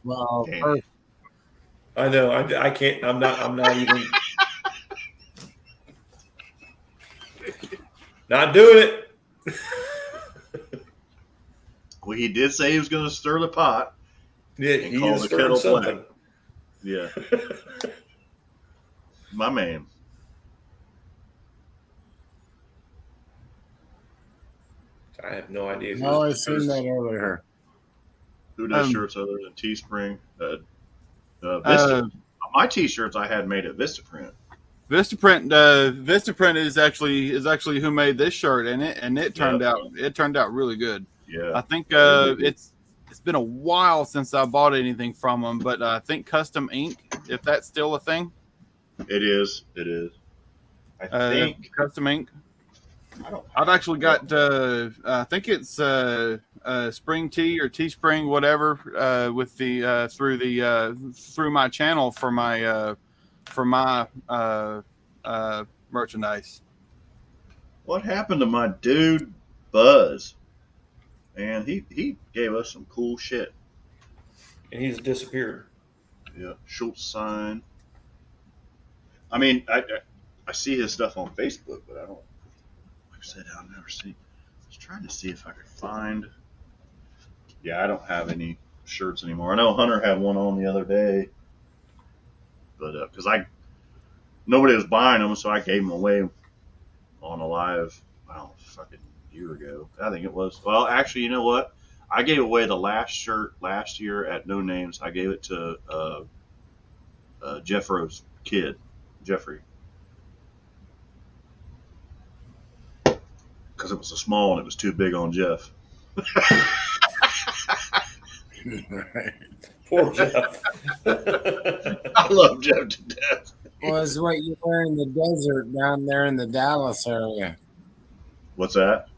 Well, I know. I can't. I'm not even. Not doing it. Well, he did say he was going to stir the pot. Yeah, he is stirring something. Yeah. My man. I have no idea. No, I seen that earlier. Who does shirts other than Teespring? Vista. My T-shirts I had made at Vistaprint. Vistaprint is actually who made this shirt, and it turned out really good. Yeah, I think it's been a while since I bought anything from them, but I think Custom Ink, if that's still a thing. It is. I think Custom Ink. I've actually got I think it's Spring Tea or Teespring, whatever, with the through my channel for my merchandise. What happened to my dude Buzz? Man, he gave us some cool shit. And he's disappeared. Yeah, Schultz sign. I mean, I see his stuff on Facebook, but I don't. said I've never seen. I was trying to see if I could find. Yeah, I don't have any shirts anymore. I know Hunter had one on the other day, but because nobody was buying them, so I gave them away on a live. Wow, fucking year ago. I think it was. Well, actually, you know what? I gave away the last shirt last year at No Names. I gave it to Jeffro's kid, Jeffrey. Because it was a small and it was too big on Jeff. Poor Jeff. I love Jeff to death. Was what you wear in the desert down there in the Dallas area. What's that?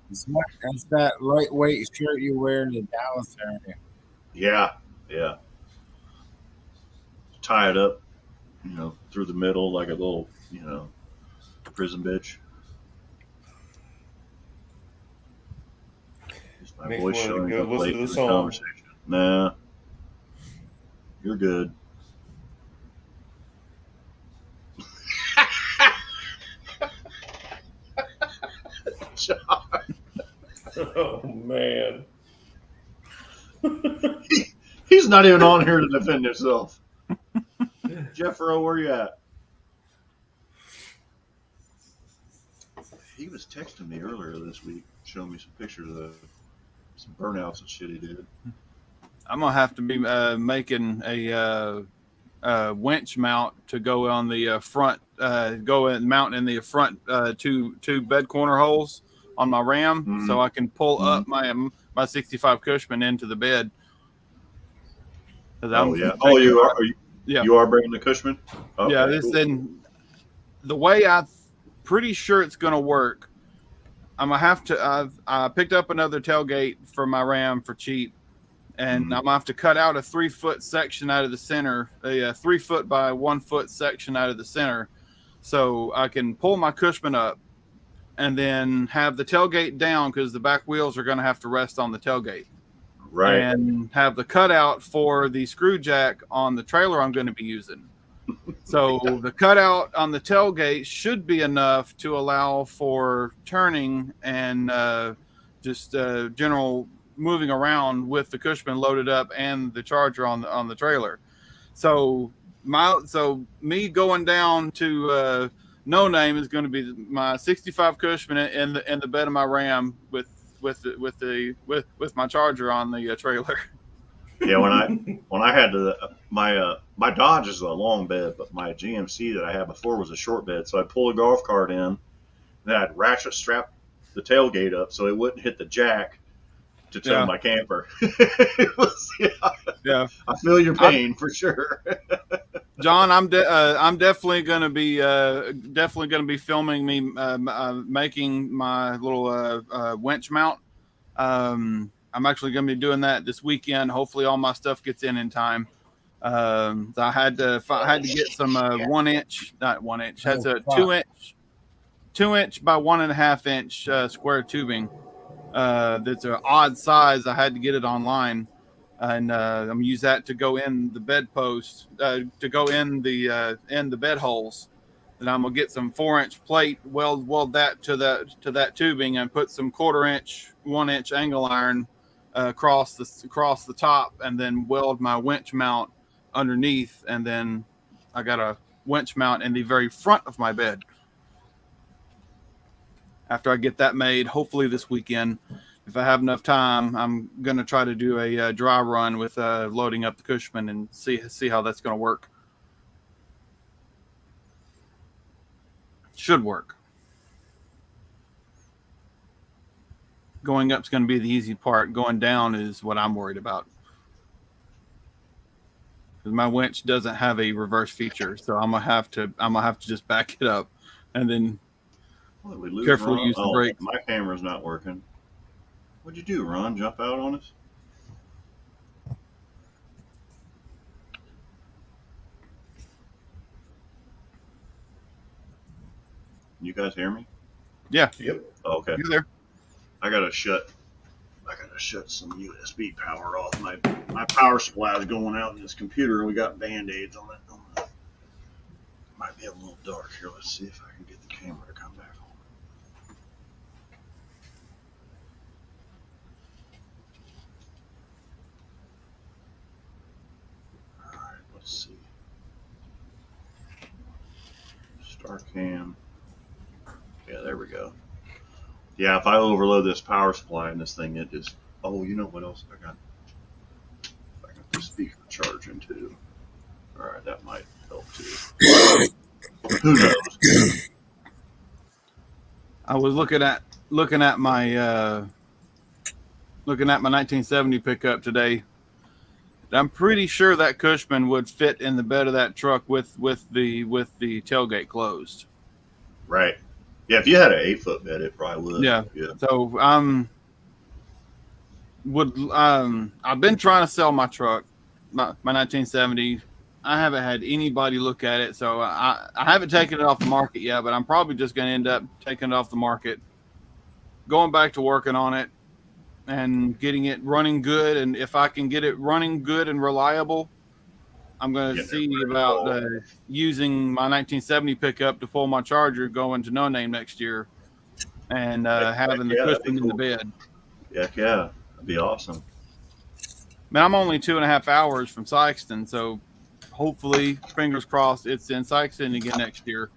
That's that lightweight shirt you wear in the Dallas area. Yeah. Tie it up, through the middle like a little, prison bitch. My Makes voice me wanna showing go up listen late to in the the song. conversation. Nah, you're good. John. Oh man. He's not even on here to defend himself. Jeffro, where you at? He was texting me earlier this week, showing me some pictures of some burnouts and shit he did. I'm gonna have to be making a winch mount to go on the front, go and mount in the front two bed corner holes on my Ram, so I can pull up my 65 Cushman into the bed. Oh yeah. Oh, you are. Yeah. You are bringing the Cushman. Okay, Yeah. This cool. and the way I'm pretty sure it's gonna work. I'm gonna have to. I picked up another tailgate for my Ram for cheap. And I'm gonna have to cut out a 3-foot section out of the center, a 3 foot by 1 foot section out of the center, so I can pull my Cushman up, and then have the tailgate down because the back wheels are gonna have to rest on the tailgate, right? And have the cutout for the screw jack on the trailer I'm going to be using. So the cutout on the tailgate should be enough to allow for turning and just general moving around with the Cushman loaded up and the charger on the trailer. So me going down to No Name is going to be my 65 Cushman in the bed of my Ram with my charger on the trailer. Yeah, when I had my Dodge is a long bed, but my GMC that I had before was a short bed. So I pulled a golf cart in, and then I'd ratchet strap the tailgate up so it wouldn't hit the jack to tow my camper. Yeah, I feel your pain for sure. John, I'm definitely gonna be filming me making my little winch mount. I'm actually gonna be doing that this weekend. Hopefully, all my stuff gets in time. I had to get some 1 inch, not 1 inch. Has a 2 inch by 1.5 inch square tubing. That's an odd size. I had to get it online, and I'm gonna use that to go in the bedpost, to go in the bed holes. Then I'm gonna get some 4-inch plate, weld that to that tubing, and put some 1/4 inch, 1 inch angle iron across the top, and then weld my winch mount underneath. And then I got a winch mount in the very front of my bed. After I get that made, hopefully this weekend, if I have enough time, I'm going to try to do a dry run with loading up the Cushman and see how that's going to work. Should work. Going up is going to be the easy part. Going down is what I'm worried about. Because my winch doesn't have a reverse feature, so I'm gonna have to just back it up and then carefully use the brake. My camera's not working. What'd you do, Ron? Jump out on us? You guys hear me? Yeah. Yep. Okay. You there? I gotta shut some USB power off. My power supply is going out in this computer, and we got Band-Aids on it. Might be a little dark here. Let's see if I can get the camera to come back on. Star cam. Yeah, there we go. Yeah, if I overload this power supply in this thing, it just. Oh, you know what else I got? I got the speaker charging too. All right, that might help too. Who knows? I was looking at my 1970 pickup today. I'm pretty sure that Cushman would fit in the bed of that truck with the tailgate closed. Right. Yeah, if you had an 8-foot bed, it probably would. Yeah. Yeah. So I've been trying to sell my truck, my 1970. I haven't had anybody look at it, so I haven't taken it off the market yet, but I'm probably just going to end up taking it off the market, going back to working on it, and getting it running good. And if I can get it running good and reliable, I'm going to see about using my 1970 pickup to pull my Charger going to No Name next year, and having the Cushman in the bed. Yeah, that'd be awesome. Man, I'm only 2.5 hours from Sykeston, so hopefully, fingers crossed, it's in Sykeston again next year,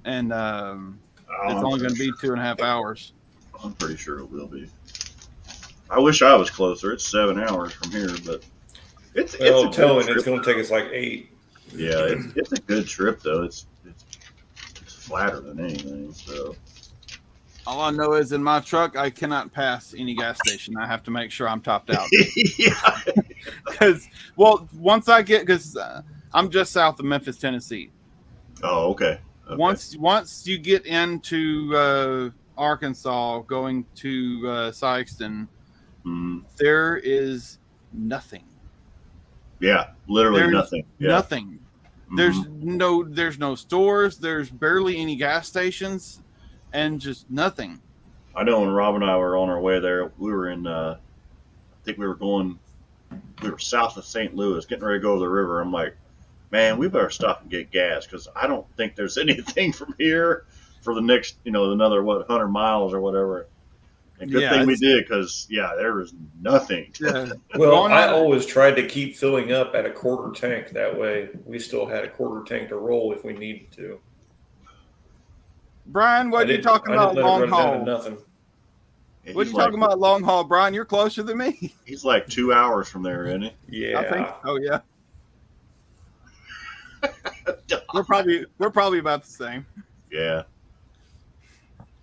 and it's only going to be 2.5 hours. I'm pretty sure it will be. I wish I was closer. It's 7 hours from here, but it's I'm telling you, it's going to take us like 8. Yeah, it's a good trip though. It's flatter than anything. So all I know is in my truck, I cannot pass any gas station. I have to make sure I'm topped out. Yeah. Because I'm just south of Memphis, Tennessee. Oh, okay. Once you get into Arkansas, going to Sykeston, there is nothing. Yeah, literally nothing. Yeah. Nothing. There's no stores. There's barely any gas stations, and just nothing. I know when Rob and I were on our way there, we were in. I think we were south of St. Louis, getting ready to go over the river. I'm like, man, we better stop and get gas because I don't think there's anything from here for the next, another 100 miles or whatever. And good thing we did because there was nothing. Yeah. Well, I always tried to keep filling up at a quarter tank. That way, we still had a quarter tank to roll if we needed to. Brian, what are you talking about long haul? Nothing. What are you talking about long haul, Brian? You're closer than me. He's like 2 hours from there, isn't he? Yeah. I think. Oh yeah. We're probably about the same. Yeah.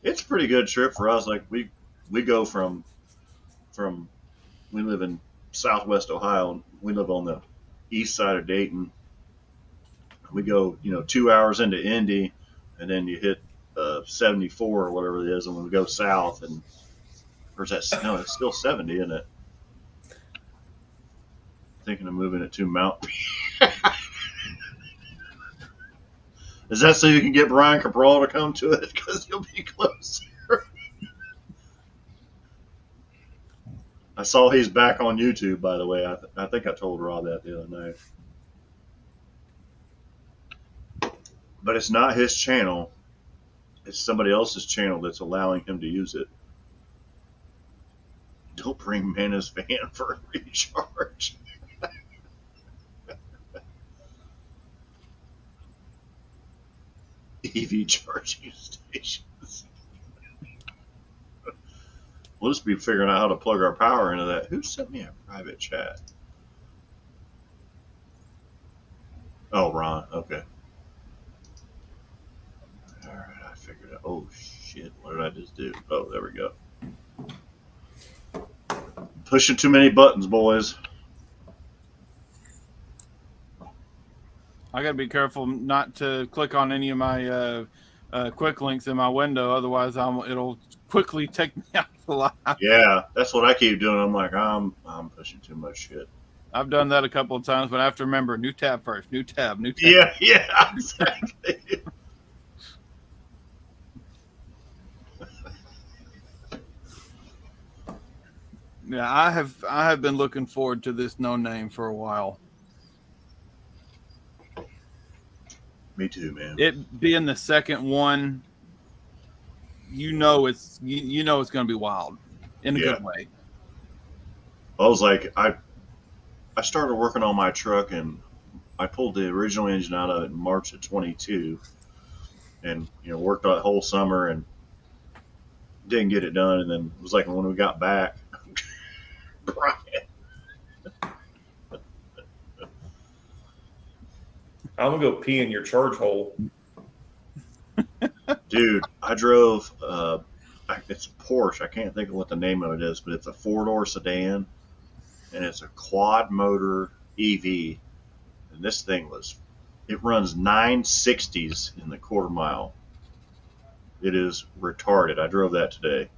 It's a pretty good trip for us. Like we go from we live in Southwest Ohio and we live on the east side of Dayton. We go, 2 hours into Indy and then you hit 74 or whatever it is, and we go south and it's still 70, isn't it? Thinking of moving it to Mount. Is that so you can get Brian Cabral to come to it because he'll be closer? I saw he's back on YouTube, by the way. I think I told Rob that the other night. But it's not his channel. It's somebody else's channel that's allowing him to use it. Don't bring Mana's van for a recharge. EV charging stations. We'll just be figuring out how to plug our power into that. Who sent me a private chat? Oh, Ron. Okay. All right, I figured out. Oh, shit. What did I just do? Oh, there we go. Pushing too many buttons, boys. I gotta be careful not to click on any of my quick links in my window, otherwise it'll quickly take me out of the live. Yeah, that's what I keep doing. I'm like, I'm pushing too much shit. I've done that a couple of times, but I have to remember new tab first, new tab, new tab. Yeah, exactly. Yeah, I have been looking forward to this No Name for a while. Me too, man. It being the second one, it's going to be wild in a good way. I was like, I started working on my truck and I pulled the original engine out of it in March of 22. and worked that whole summer and didn't get it done. And then it was like when we got back, Brian. I'm gonna go pee in your charge hole. Dude, I drove. It's a Porsche. I can't think of what the name of it is, but it's a 4-door sedan, and it's a quad motor EV. And this thing it runs 960s in the quarter mile. It is retarded. I drove that today.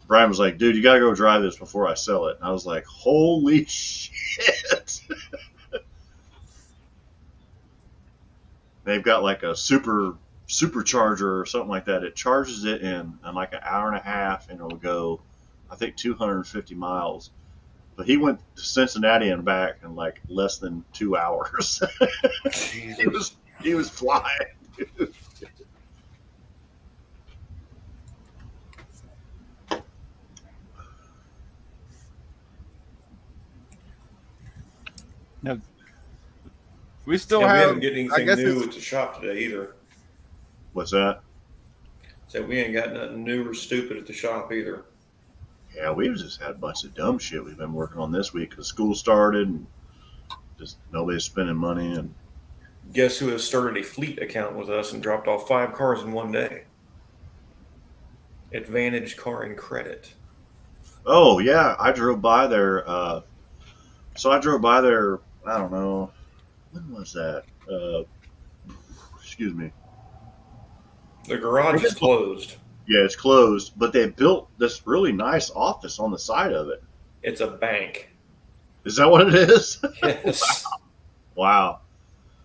Brian was like, dude, you gotta go drive this before I sell it. And I was like, holy shit. They've got like a supercharger or something like that. It charges it in like an hour and a half, and it'll go, I think, 250 miles. But he went to Cincinnati and back in like less than 2 hours. he was flying. No, we still We have. haven't get anything I guess new it's- at the shop today either. What's that? So we ain't got nothing new or stupid at the shop either. Yeah, we've just had a bunch of dumb shit we've been working on this week because school started and just nobody's spending money. And Guess who has started a fleet account with us and dropped off 5 cars in one day? Advantage Car and Credit. oh yeah, I drove by there. So I drove by there. I don't know, when was that? Excuse me. The garage is closed. Yeah, it's closed, but they built this really nice office on the side of it. It's a bank. Is that what it is? Yes. Wow.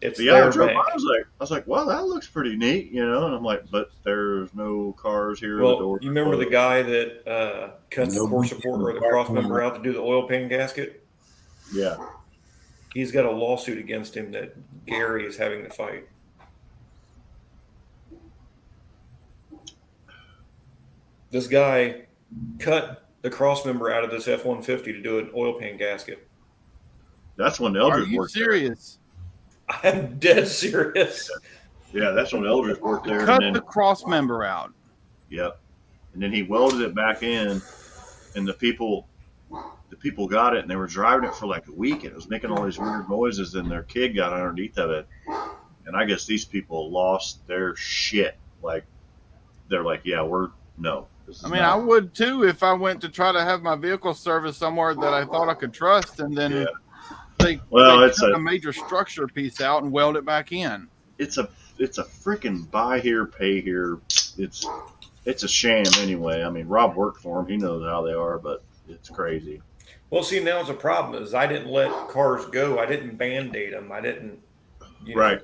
It's Yeah, I their drove by. bank. I was like, well, that looks pretty neat, And I'm like, but there's no cars here. The Well, doors you are remember the closed. guy that cut the Nobody core support or the can cross park member on out to do the oil pan gasket? Yeah. He's got a lawsuit against him that Gary is having to fight. This guy cut the cross member out of this F-150 to do an oil pan gasket. That's when Are Eldridge you worked serious? I'm dead serious. there. Yeah, that's when Eldridge worked there. Cut and the then, cross member out. yep. And then he welded it back in, and the people got it, and they were driving it for like a week, and it was making all these weird noises, and their kid got underneath of it. And I guess these people lost their shit. Like, they're like, yeah, no. This is I mean, not- I would too if I went to try to have my vehicle serviced somewhere that I thought I could trust, and then they it's took a- a major structure piece out and weld it back in. it's a freaking buy here, pay here. It's a sham anyway. I mean, Rob worked for him. He knows how they are, but it's crazy. Well, see, now the problem is I didn't let cars go. I didn't Band-Aid them. I didn't Right.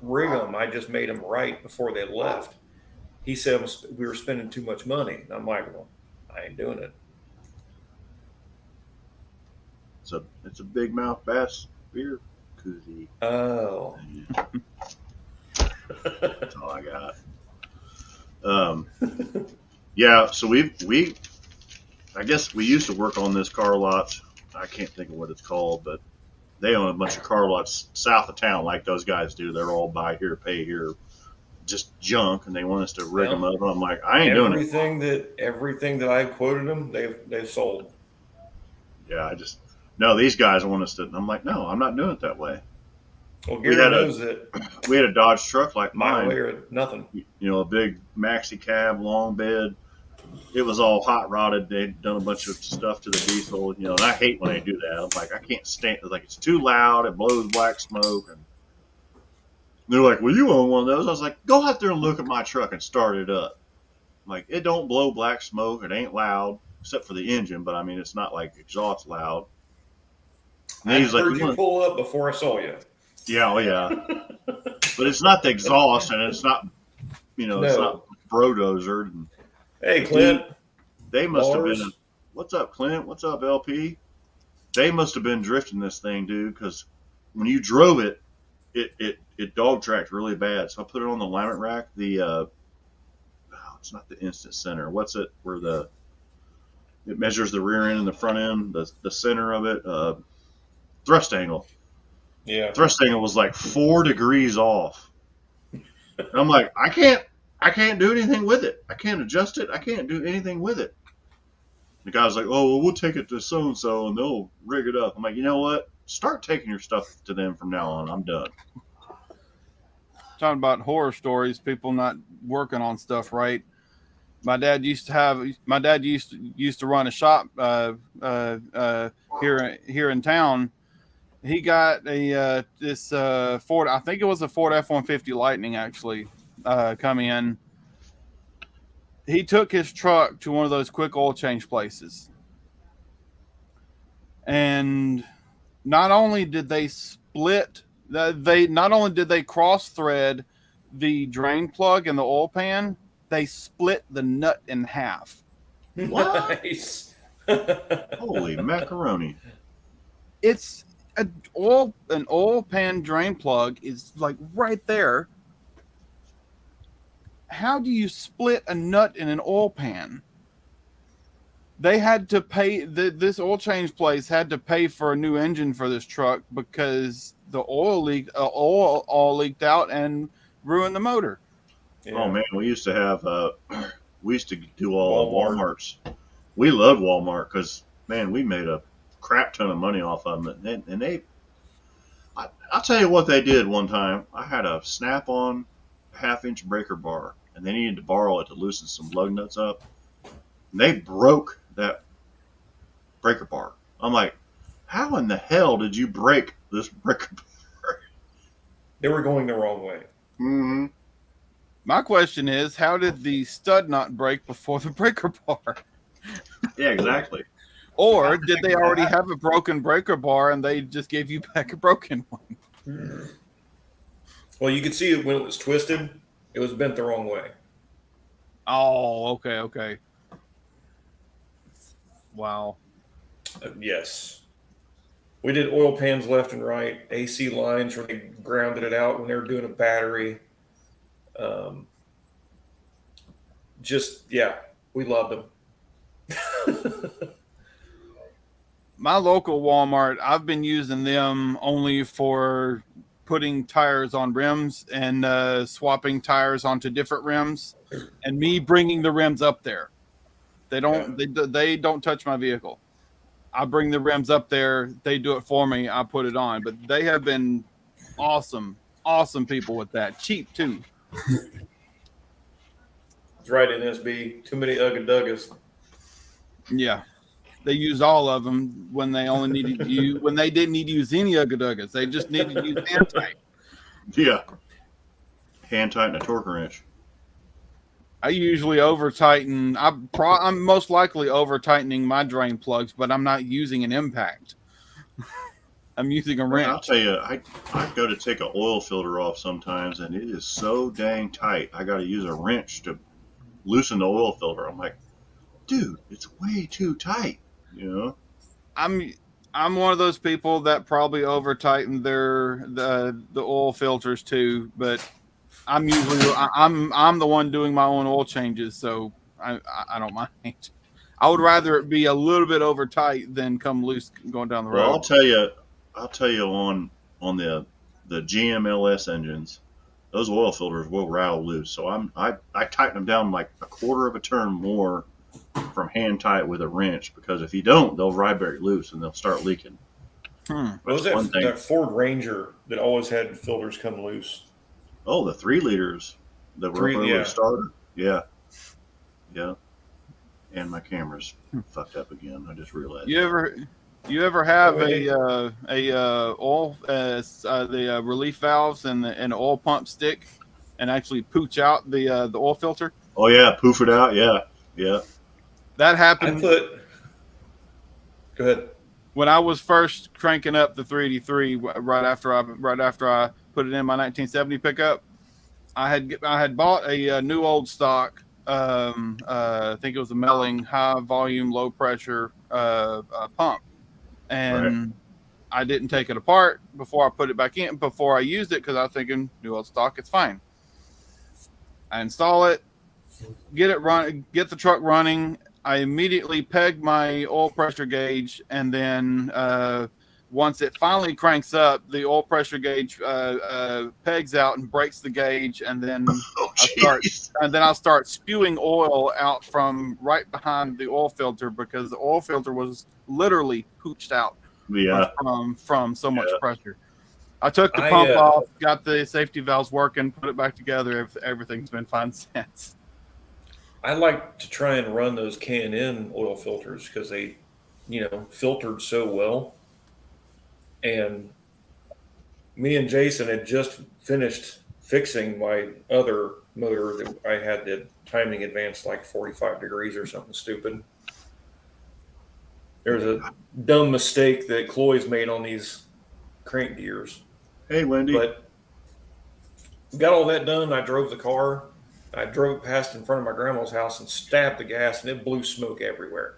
rig them. I just made them right before they left. He said we were spending too much money. And I'm like, well, I ain't doing it. It's a big mouth bass beer koozie. Oh. That's all I got. Yeah, so I guess we used to work on this car lots. I can't think of what it's called, but they own a bunch of car lots south of town like those guys do. They're all buy here, pay here, just junk, and they want us to rig them up. And I'm like, I ain't doing it. Everything that I quoted them, they've sold. Yeah, no, these guys want us to. And I'm like, no, I'm not doing it that way. Well, We Gary had knows that We had a Dodge truck like my mine. way or nothing. A big maxi cab, long bed. It was all hot rodded. They'd done a bunch of stuff to the diesel, and I hate when they do that. I'm like, I can't stand it. Like, it's too loud. It blows black smoke. And they're like, well, you own one of those. I was like, go out there and look at my truck and start it up. I'm like, it don't blow black smoke. It ain't loud, except for the engine. But, I mean, it's not like exhaust loud. And I he's like, heard you pull up before I saw you. yeah, oh yeah. But it's not the exhaust, and it's not, it's No. not Brodozer. And Hey, Clint. they must have Lars. been. What's up, Clint? What's up, LP? They must have been drifting this thing, dude. Because when you drove it, it dog tracked really bad. So I put it on the alignment rack. It's not the instant center. What's it? Where it measures the rear end and the front end, the center of it. Thrust angle. Yeah. Thrust angle was like 4 degrees off. And I'm like, I can't do anything with it. I can't adjust it. I can't do anything with it. The guy's like, oh, well, we'll take it to so-and-so and they'll rig it up. I'm like, you know what? Start taking your stuff to them from now on. I'm done. Talking about horror stories, people not working on stuff right. My dad used to run a shop here in town. He got a this Ford, I think it was a Ford F-150 Lightning actually, come in. He took his truck to one of those quick oil change places. And not only did they cross thread the drain plug and the oil pan, they split the nut in half. What? Nice. Holy macaroni. It's an oil pan drain plug is like right there. How do you split a nut in an oil pan? They had to pay, this oil change place had to pay for a new engine for this truck because the oil leaked out and ruined the motor. Yeah. Oh man, we used to do all Walmart's. We loved Walmart because man, we made a crap ton of money off of them. And I'll tell you what they did one time. I had a Snap-on half-inch breaker bar, and they needed to borrow it to loosen some lug nuts up. And they broke that breaker bar. I'm like, how in the hell did you break this breaker bar? They were going the wrong way. Mm-hmm. My question is, how did the stud not break before the breaker bar? Yeah, exactly. Or did they already have a broken breaker bar and they just gave you back a broken one? Well, you could see it when it was twisted. It was bent the wrong way. Oh, okay. Wow. Yes. We did oil pans left and right, AC lines where they grounded it out when they were doing a battery. We loved them. My local Walmart, I've been using them only for putting tires on rims and swapping tires onto different rims, and me bringing the rims up there. They don't touch my vehicle. I bring the rims up there. They do it for me. I put it on. But they have been awesome people with that. Cheap too. It's right in SB. Too many Ugga Duggas. Yeah. They used all of them when they only needed to use, when they didn't need to use any Ugga Duggas. They just needed to use hand tight. Yeah. Hand tighten a torque wrench. I usually over tighten. I'm most likely over tightening my drain plugs, but I'm not using an impact. I'm using a wrench. I'll tell you, I go to take an oil filter off sometimes, and it is so dang tight. I got to use a wrench to loosen the oil filter. I'm like, dude, it's way too tight. You know. I'm one of those people that probably over tighten the oil filters too, but I'm the one doing my own oil changes, so I don't mind. I would rather it be a little bit over tight than come loose going down the road. Well, I'll tell you on the GM LS engines, those oil filters will rattle loose. So I tighten them down like a quarter of a turn more from hand tight with a wrench, because if you don't, they'll vibrate loose and they'll start leaking. What was that Ford Ranger that always had filters come loose? Oh, the 3 liters that were up over the starter. Yeah. And my camera's fucked up again. I just realized. You ever have the relief valves and the oil pump stick and actually pooch out the oil filter? Oh yeah, poof it out. Yeah. That happened. Go ahead. When I was first cranking up the 383, right after I put it in my 1970 pickup, I had bought a new old stock. I think it was a Melling high volume, low pressure pump, and I didn't take it apart before I put it back in. Before I used it, because I was thinking new old stock, it's fine. I install it, get the truck running. I immediately pegged my oil pressure gauge, and then once it finally cranks up, the oil pressure gauge pegs out and breaks the gauge, and then I'll start spewing oil out from right behind the oil filter because the oil filter was literally pooched out from so much pressure. I took the pump off, got the safety valves working, put it back together. Everything's been fine since. I like to try and run those K&N oil filters because they, filtered so well. And me and Jason had just finished fixing my other motor that I had the timing advanced like 45 degrees or something stupid. There's a dumb mistake that Cloy's made on these crank gears. Hey, Wendy. But got all that done. I drove the car. I drove past in front of my grandma's house and stabbed the gas, and it blew smoke everywhere.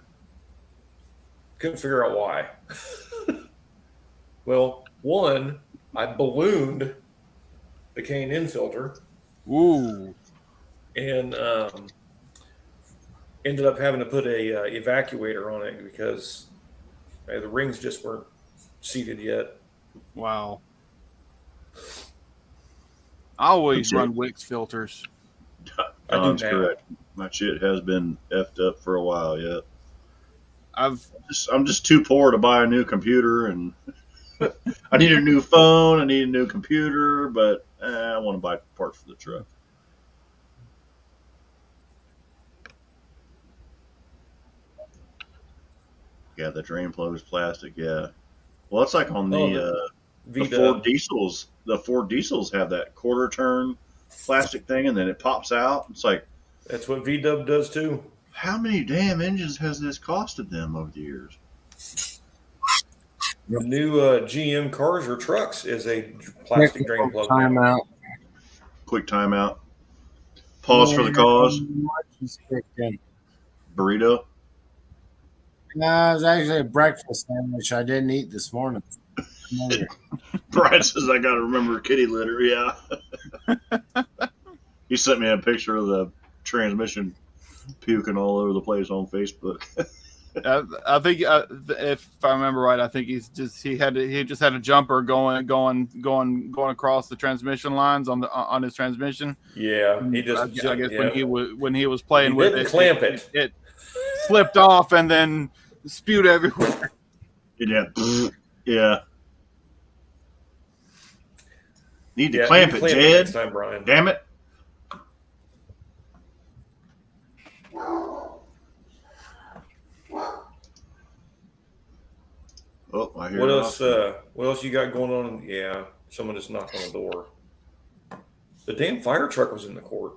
Couldn't figure out why. Well, one, I ballooned the K&N filter. Ooh. And ended up having to put a evacuator on it because the rings just weren't seated yet. Wow. I always run Wix filters. That's correct. My shit has been effed up for a while yet. I'm just too poor to buy a new computer, and I need a new phone. I need a new computer, but I want to buy parts for the truck. Yeah, the drain plug is plastic. Yeah, well, it's like on the Ford diesels. The Ford diesels have that quarter turn plastic thing, and then it pops out. It's like that's what VW does too. How many damn engines has this costed them over the years? The new GM cars or trucks is a plastic drain plug. Quick timeout. Pause for the cause. Burrito. No, it was actually a breakfast sandwich I didn't eat this morning. Brian says I got to remember kitty litter. Yeah. He sent me a picture of the transmission puking all over the place on Facebook. I think if I remember right, I think he just had a jumper going across the transmission lines on his transmission. Yeah, he just. I guess when he was playing with it, clamp it slipped off and then spewed everywhere. Yeah. Need to clamp it, Jed. Next time, Brian. Damn it. Oh, I hear what else? What else you got going on? Yeah, someone just knocked on the door. The damn fire truck was in the court.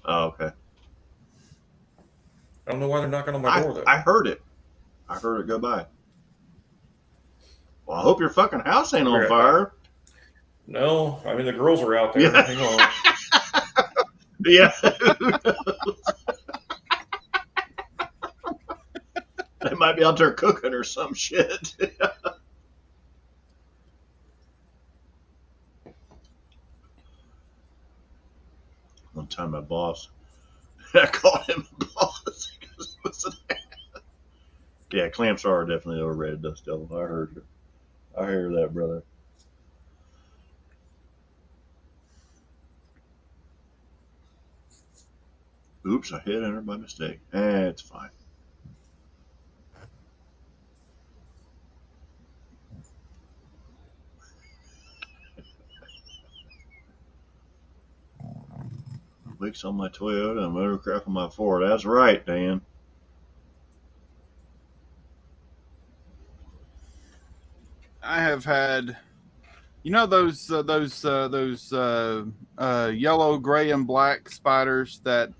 Oh, okay. I don't know why they're knocking on my door though. I heard it. I heard it go by. Well, I hope your fucking house ain't on fire. No, I mean the girls are out there. Yeah. Hang on. Yeah. They might be out there cooking or some shit. One time my boss, I called him a boss because it was yeah, clamps are definitely overrated, Dust Devil. I heard you. I hear that, brother. Oops, I hit enter by mistake. It's fine. Wicks on my Toyota and Motorcraft on my Ford. That's right, Dan. I have had, those yellow, gray, and black spiders that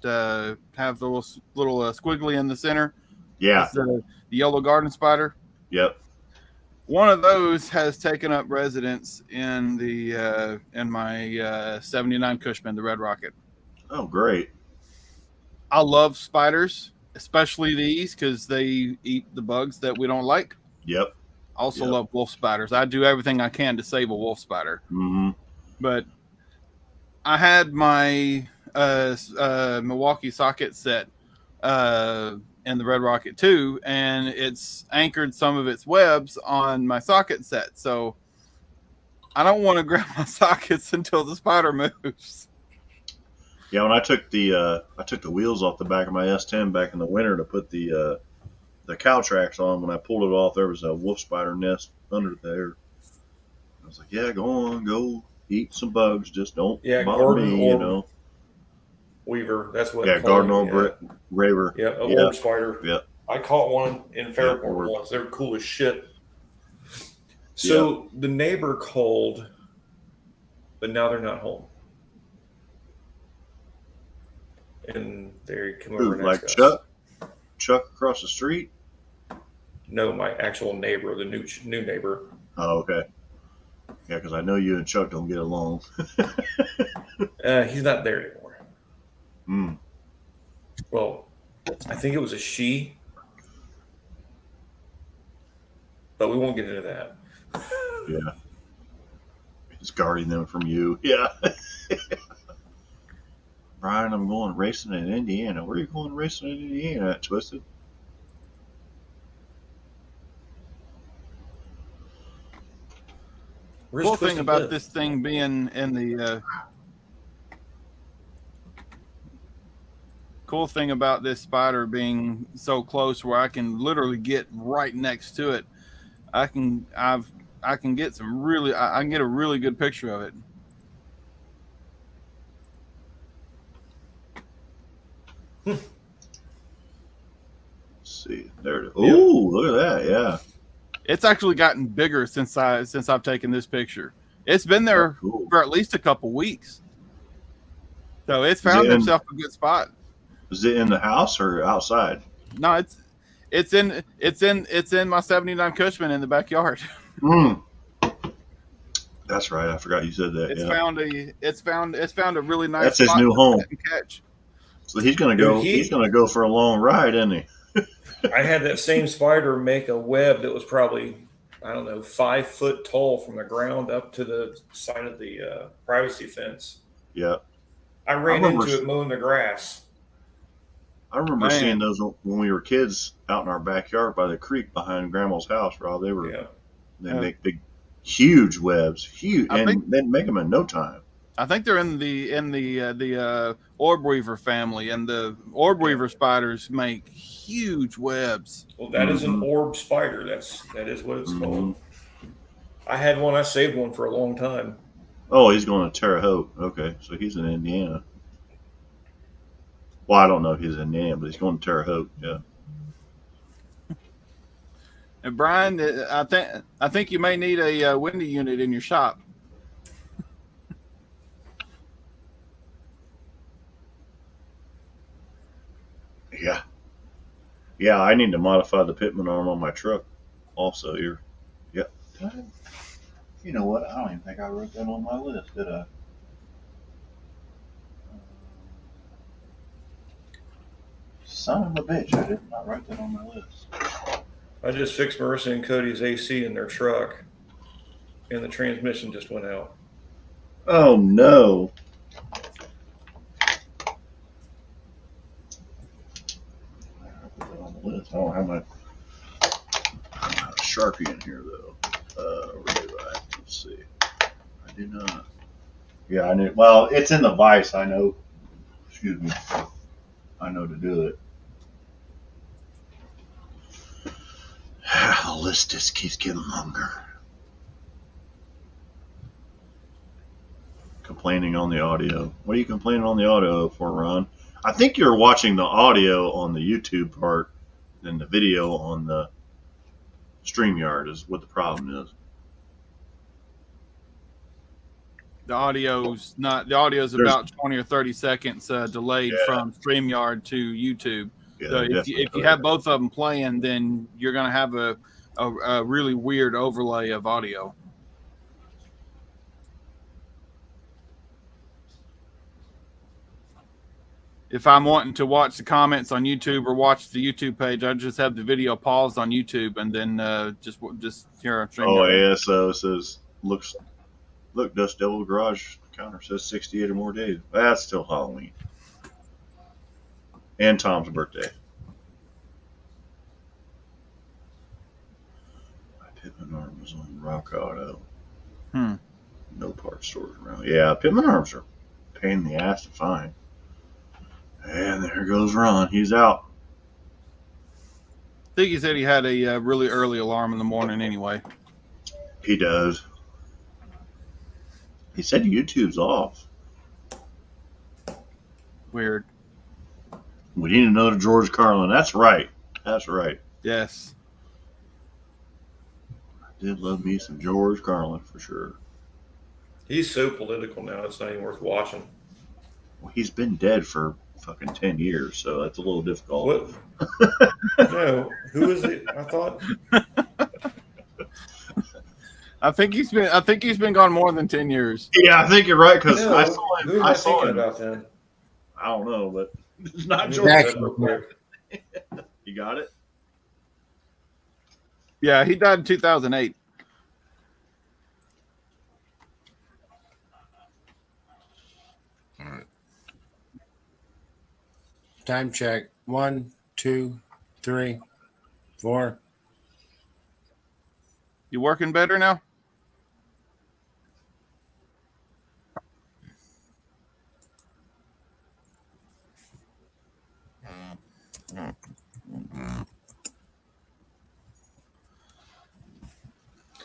have the little squiggly in the center. Yeah. It's the yellow garden spider. Yep. One of those has taken up residence in the in my 79 Cushman, the Red Rocket. Oh, great. I love spiders, especially these, because they eat the bugs that we don't like. Yep. Also love wolf spiders. I do everything I can to save a wolf spider. Mm-hmm. But I had my Milwaukee socket set in in the Red Rocket 2, and it's anchored some of its webs on my socket set. So I don't want to grab my sockets until the spider moves. Yeah, when I took the wheels off the back of my S10 back in the winter to put the cow tracks on, when I pulled it off, there was a wolf spider nest under there. I was like, yeah, go on, go eat some bugs, just don't bother me, you know. Weaver, that's what. Yeah, garden orb raver. Yeah, orb spider. Yeah, I caught one in Fairport once. They were cool as shit. So the neighbor called, but now they're not home. And they come over and like ask us. Chuck across the street? No, my actual neighbor, the new neighbor. Oh, okay. Yeah, because I know you and Chuck don't get along. He's not there anymore. Hmm. Well, I think it was a she, but we won't get into that. Yeah. He's guarding them from you. Yeah. Brian, I'm going racing in Indiana. Where are you going racing in Indiana at, Twisted? Cool thing about this thing being in the cool thing about this spider being so close where I can literally get right next to it. I can get some really I can get a really good picture of it. Let's see. There it is. Ooh, look at that. Yeah. It's actually gotten bigger since I've taken this picture. It's been there for at least a couple weeks. So it's found itself a good spot. Is it in the house or outside? No, it's in my 79 Cushman in the backyard. That's right. I forgot you said that. It's found a really nice. That's his new home. Catch. So he's gonna go. He's gonna go for a long ride, isn't he? I had that same spider make a web that was probably, I don't know, 5 foot tall from the ground up to the side of the privacy fence. Yeah. I ran into it mowing the grass. I remember seeing those when we were kids out in our backyard by the creek behind Grandma's house, Rob. They were, they make big, huge webs, and they'd make them in no time. I think they're in the orb weaver family, and the orb weaver spiders make huge webs. Well, that is an orb spider. That is what it's called. I had one. I saved one for a long time. Oh, he's going to Terre Haute. Okay, so he's in Indiana. Well, I don't know if he's in Indiana, but he's going to Terre Haute. Yeah. And Brian, I think you may need a window unit in your shop. Yeah. Yeah, I need to modify the Pitman arm on my truck also here. Yep. You know what? I don't even think I wrote that on my list, did I? Son of a bitch, I did not write that on my list. I just fixed Marissa and Cody's AC in their truck, and the transmission just went out. Oh, no. I don't have my Sharpie in here, though. Where do I? Let's see. I do not. Yeah, I knew. Well, it's in the vise, I know. Excuse me. I know to do it. The list just keeps getting longer. Complaining on the audio. What are you complaining on the audio for, Ron? I think you're watching the audio on the YouTube part than the video on the StreamYard is what the problem is. The audio's about 20 or 30 seconds delayed from StreamYard to YouTube. Yeah, so if you have both of them playing, then you're going to have a really weird overlay of audio. If I'm wanting to watch the comments on YouTube or watch the YouTube page, I just have the video paused on YouTube and then just here on StreamYard. ASO says look, Dust Devil Garage counter says 68 or more days. That's still Halloween. And Tom's birthday. Arms on Rock Auto. Hmm. No parts stores around. Yeah, Pittman Arms are a pain in the ass to find. And there goes Ron. He's out. I think he said he had a really early alarm in the morning anyway. He does. He said YouTube's off. Weird. We need to know to George Carlin. That's right. That's right. Yes. I did love me some George Carlin for sure. He's so political now, it's not even worth watching. Well, he's been dead for fucking 10 years, so that's a little difficult. What? No, who is it? I thought. I think he's been gone more than 10 years. Yeah, I think you're right because No, I saw him. who am I I saw thinking him. about then? I don't know, but it's not Let me George. look that real quick. You got it? Yeah, he died in 2008. Time check. 1, 2, 3, 4. You working better now?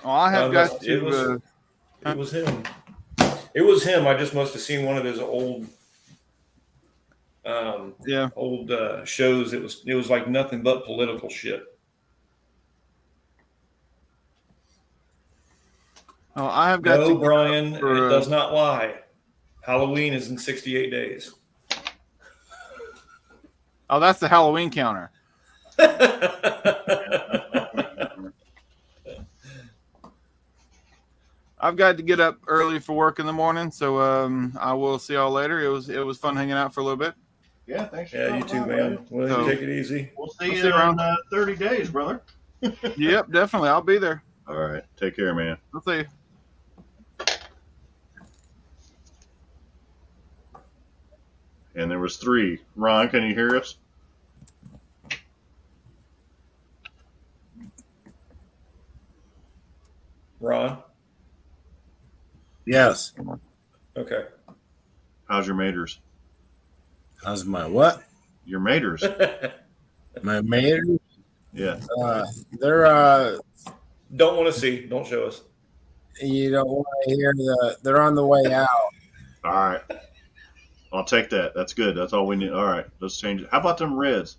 Oh, I have got to. It was him. It was him. I just must have seen one of his old, shows. It was like nothing but political shit. Oh, I have got. No, Brian, it does not lie. Halloween is in 68 days. Oh, that's the Halloween counter. I've got to get up early for work in the morning, so I will see y'all later. It was fun hanging out for a little bit. Yeah, thanks. Yeah, you too, man. Well, So- take it easy. We'll see you in 30 days, brother. Yep, definitely. I'll be there. All right. Take care, man. I'll see you. And there was 3. Ron, can you hear us? Ron? Yes. Okay. How's your maters? How's my what? Your maters. My maters? Yeah. They're Don't want to see. Don't show us. you don't want to hear they're on the way out. All right. I'll take that. That's good. That's all we need. All right. Let's change it. How about them Reds?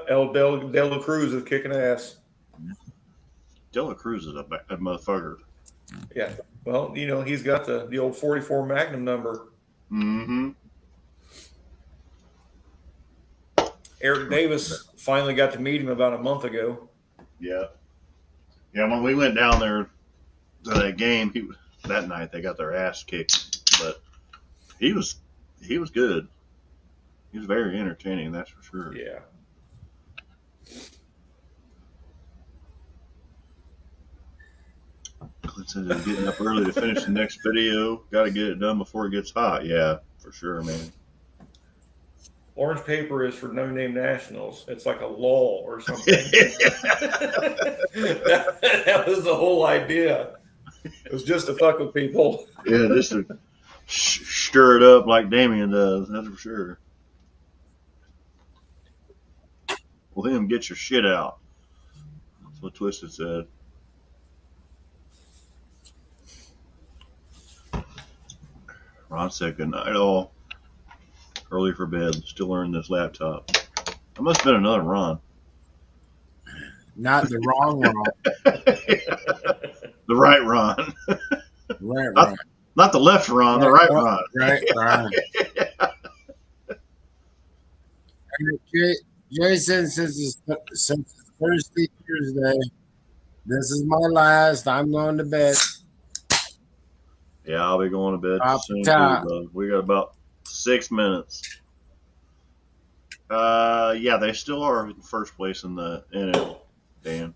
El De La Cruz is kicking ass. De La Cruz is a motherfucker. Yeah. Well, he's got the old 44 Magnum number. Mm-hmm. Eric Davis finally got to meet him about a month ago. Yeah. Yeah, when we went down there to that game, that night they got their ass kicked. But he was good. He was very entertaining, that's for sure. Yeah. Clint said they're getting up early to finish the next video. Got to get it done before it gets hot. Yeah, for sure, man. Orange paper is for no-name nationals. It's like a law or something. that was the whole idea. It was just to fuck with people. Yeah, just to stir it up like Damien does. That's for sure. William, get your shit out. That's what Twisted said. Ron said good night all. Early for bed. Still learning this laptop. That must have been another Ron. Not the wrong Ron. The right Ron. Right Ron. Not the left Ron, the right Ron. Right Ron. Jason, since it's Thursday, this is my last. I'm going to bed. Yeah, I'll be going to bed Top soon. top. Too, bud. We got about 6 minutes. Yeah, they still are in first place in the NL, Dan.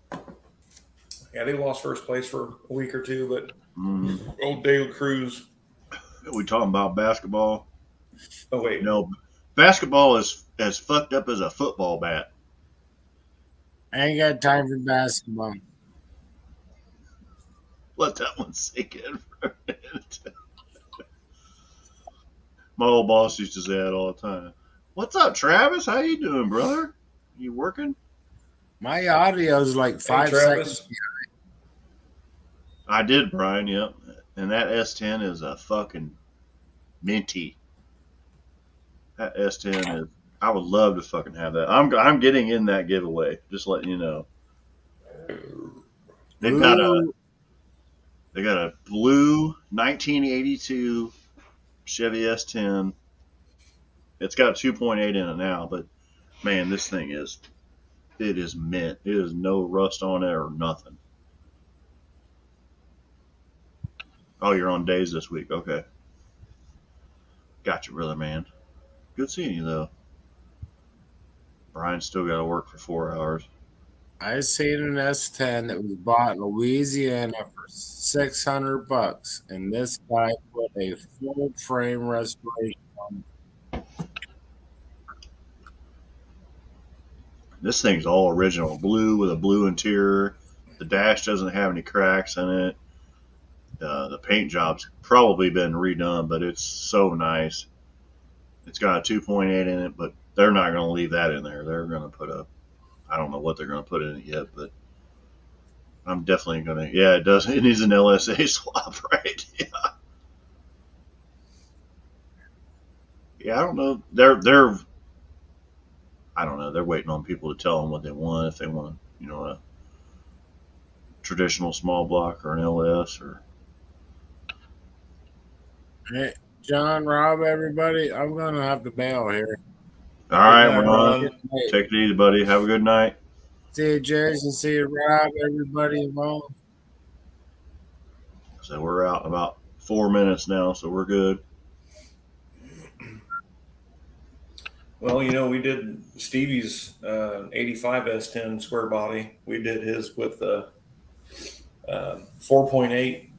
Yeah, they lost first place for a week or two, but old De La Cruz. We talking about basketball? Oh, wait. No, basketball is as fucked up as a football bat. I ain't got time for basketball. Let that one sink in for a minute. My old boss used to say that all the time. What's up, Travis? How you doing, brother? You working? My audio is like 5 Travis. seconds. I did, Brian. Yep. And that S10 is a fucking minty. That S10 is. I would love to fucking have that. I'm getting in that giveaway. Just letting you know. They've got a blue 1982 Chevy S10. It's got 2.8 in it now, but man, this thing is mint. It is no rust on it or nothing. Oh, you're on days this week. Okay. Gotcha, brother, man. Good seeing you, though. Brian's still got to work for 4 hours. I seen an S10 that was bought in Louisiana for $600, and this guy put a full frame restoration on it. This thing's all original. Blue with a blue interior. The dash doesn't have any cracks in it. The paint job's probably been redone, but it's so nice. It's got a 2.8 in it, but they're not going to leave that in there. They're going to put I don't know what they're going to put in it yet, but I'm definitely going to. Yeah, it does. It needs an LSA swap, right? Yeah. Yeah, I don't know. They're I don't know. They're waiting on people to tell them what they want. If they want, a traditional small block or an LS or. Hey, John, Rob, everybody, I'm going to have to bail here. All right, Ron. Take it easy, buddy. Have a good night. See you, Jason. See you, Rob, everybody involved. So we're out in about 4 minutes now, so we're good. Well, we did Stevie's 85 S10 square body. We did his with the 4.8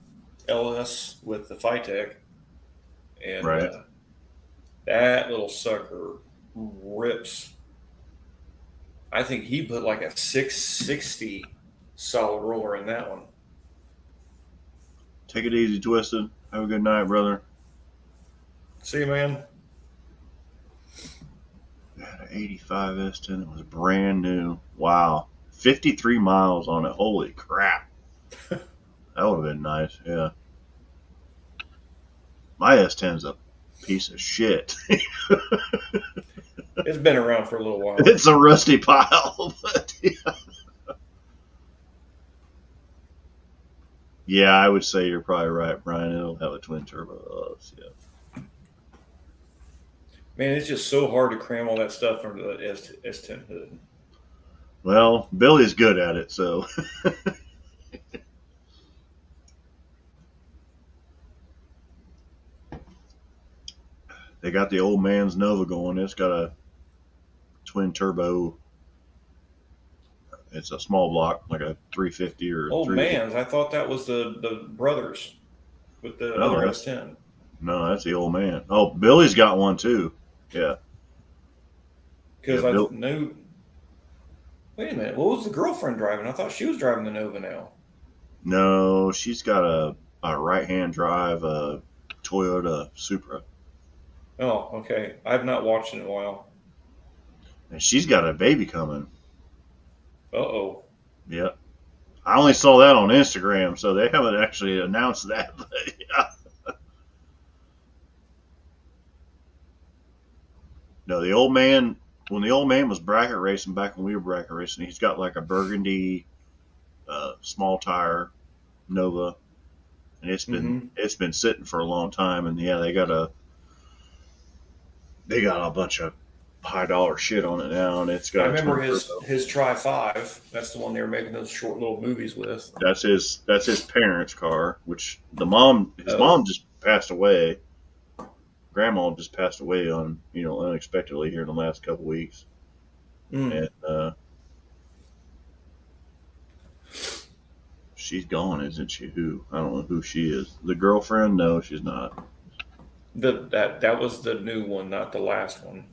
LS with the Phytec. And right. That little sucker rips. I think he put like a 660 solid roller in that one. Take it easy, Twisted. Have a good night, brother. See you, man. An 85 S10. It was brand new. Wow. 53 miles on it. Holy crap. That would have been nice. Yeah. My S10's a piece of shit. It's been around for a little while. It's a rusty pile. But yeah, I would say you're probably right, Brian. It'll have a twin turbo. Yeah. Man, it's just so hard to cram all that stuff under the S10 hood. Well, Billy's good at it, so. They got the old man's Nova going. It's got a twin turbo. It's a small block, like a 350 or. Old man's. I thought that was the brothers with the other S10. No, that's the old man. Oh, Billy's got one too. Yeah. Because I knew. Wait a minute. What was the girlfriend driving? I thought she was driving the Nova now. No, she's got a right-hand drive, a Toyota Supra. Oh, okay. I've not watched it in a while. And she's got a baby coming. Uh-oh. Yep. I only saw that on Instagram, so they haven't actually announced that. But yeah. No, the old man, when the old man was bracket racing back when we were bracket racing, he's got like a burgundy small tire Nova. And it's been sitting for a long time, and yeah, they got a bunch of high dollar shit on it now, and it's got. I remember his Tri 5. That's the one they were making those short little movies with. That's his parents' car, which his mom just passed away. Grandma just passed away unexpectedly here in the last couple weeks, and she's gone, isn't she? I don't know who she is. The girlfriend? No, she's not. That was the new one, not the last one.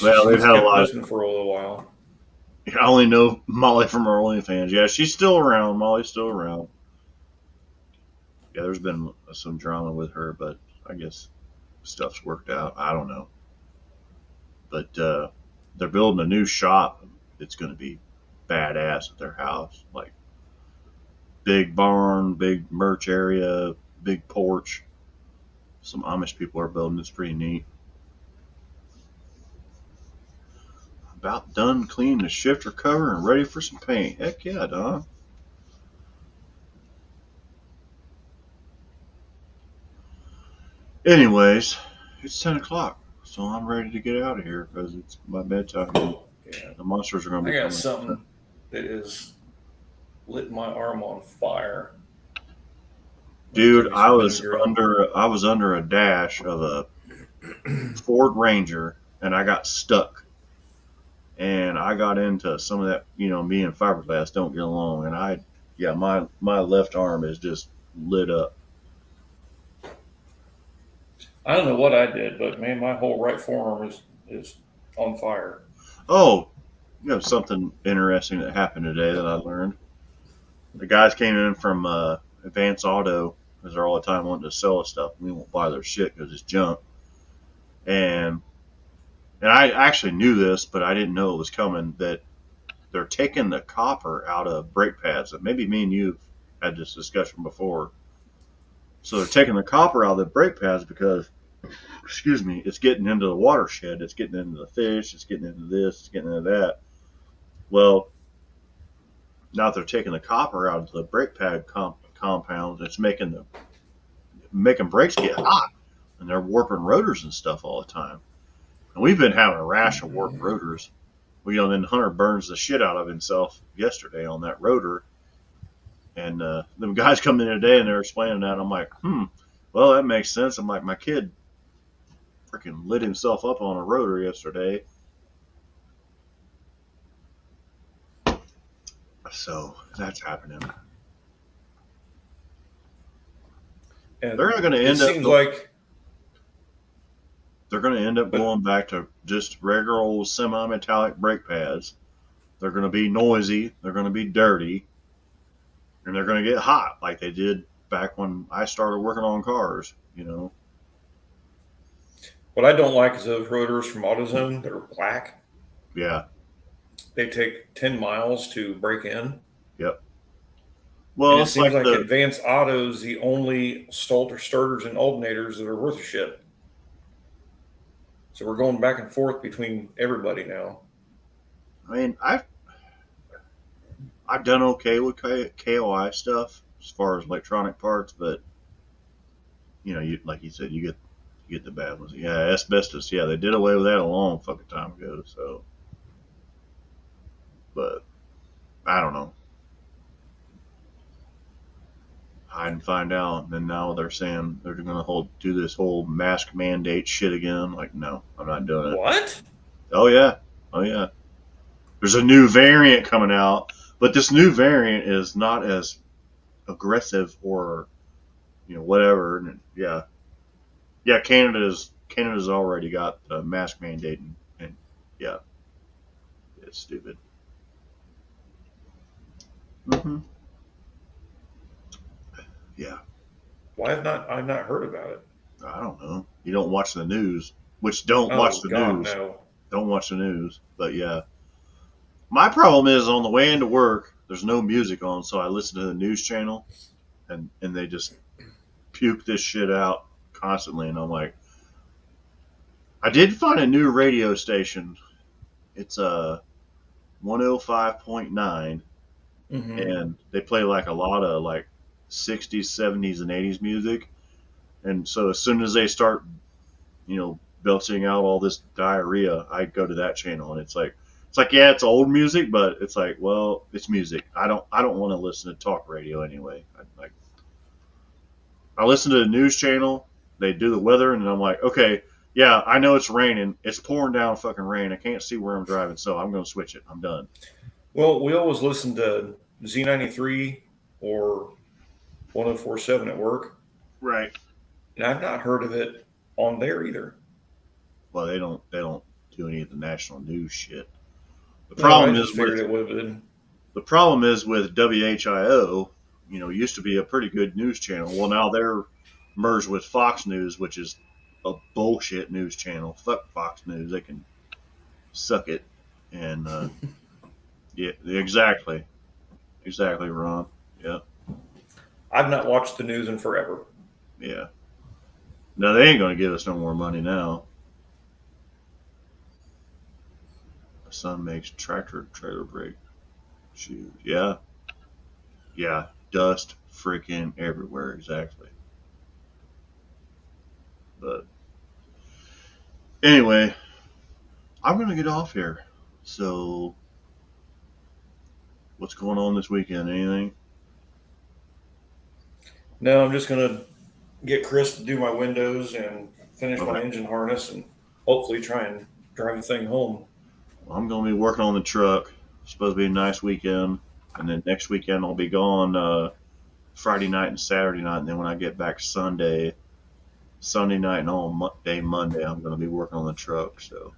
Well, they've had a kept lot listening for a little while. I only know Molly from her OnlyFans. Yeah, she's still around. Molly's still around. Yeah, there's been some drama with her, but I guess stuff's worked out. I don't know. But they're building a new shop. It's going to be badass at their house. Like, big barn, big merch area, big porch. Some Amish people are building. It's pretty neat. About done cleaning the shifter cover and ready for some paint. Heck yeah, Don. Anyways, it's 10 o'clock, so I'm ready to get out of here because it's my bedtime. Yeah. The monsters are going to be I got coming. something that is lit my arm on fire. Dude, I was under a dash of a Ford Ranger, and I got stuck. And I got into some of that, me and fiberglass don't get along, and my left arm is just lit up. I don't know what I did, but man, my whole right forearm is on fire. Oh, you have something interesting that happened today that I learned. The guys came in from Advance Auto, because they're all the time wanting to sell us stuff. We won't buy their shit because it's junk. And I actually knew this, but I didn't know it was coming, that they're taking the copper out of brake pads. That maybe me and you had this discussion before. So they're taking the copper out of the brake pads because, it's getting into the watershed. It's getting into the fish. It's getting into this. It's getting into that. Well, now that they're taking the copper out of the brake pad compounds, it's making brakes get hot, and they're warping rotors and stuff all the time. And we've been having a rash of warped rotors. Well, then Hunter burns the shit out of himself yesterday on that rotor. And them guys come in today and they're explaining that. I'm like, well, that makes sense. I'm like, my kid freaking lit himself up on a rotor yesterday. So that's happening. And they're going to end up. Seems like they're going to end up going back to just regular old semi-metallic brake pads. They're going to be noisy. They're going to be dirty. And they're going to get hot like they did back when I started working on cars, What I don't like is those rotors from AutoZone that are black. Yeah. They take 10 miles to break in. Yep. Well, and it seems like Advance Auto's the only starters and alternators that are worth a shit. So we're going back and forth between everybody now. I mean, I've done okay with KOI stuff as far as electronic parts, but you like you said, you get the bad ones. Yeah, asbestos. Yeah, they did away with that a long fucking time ago. So, but I don't know. Hide and find out. And then now they're saying they're going to do this whole mask mandate shit again. Like, no, I'm not doing it. What? Oh yeah. There's a new variant coming out. But this new variant is not as aggressive or, whatever. And yeah, Canada's already got the mask mandate, and yeah, it's stupid. Mm-hmm. Yeah. Why have I not heard about it? I don't know. You don't watch the news, which don't watch the news. No. Don't watch the news. But yeah. My problem is on the way into work, there's no music on, so I listen to the news channel, and they just puke this shit out constantly, and I'm like, I did find a new radio station. It's 105.9, and they play like a lot of like 60s, 70s, and 80s music, and so as soon as they start, belching out all this diarrhea, I go to that channel, and it's like, yeah, it's old music, but it's like, well, it's music. I don't want to listen to talk radio anyway. I listen to the news channel. They do the weather, and I'm like, okay, yeah, I know it's raining. It's pouring down fucking rain. I can't see where I'm driving, so I'm going to switch it. I'm done. Well, we always listen to Z93 or 104.7 at work. Right. And I've not heard of it on there either. Well, they don't do any of the national news shit. The No, problem I is just figured with it would have been. the problem is with WHIO. You know, used to be a pretty good news channel. Well, now they're merged with Fox News, which is a bullshit news channel. Fuck Fox News. They can suck it. And yeah, exactly, Ron. Yeah, I've not watched the news in forever. yeah. No, they ain't gonna give us no more money now. My son makes tractor trailer brake shoes. Yeah, yeah. Dust freaking everywhere. Exactly. But anyway, I'm gonna get off here. So, what's going on this weekend? Anything? No, I'm just gonna get Chris to do my windows and finish my Okay. engine harness and hopefully try and drive the thing home. Well, I'm gonna be working on the truck. It's supposed to be a nice weekend, and then next weekend I'll be gone Friday night and Saturday night, and then when I get back Sunday night and all day Monday, I'm gonna be working on the truck. So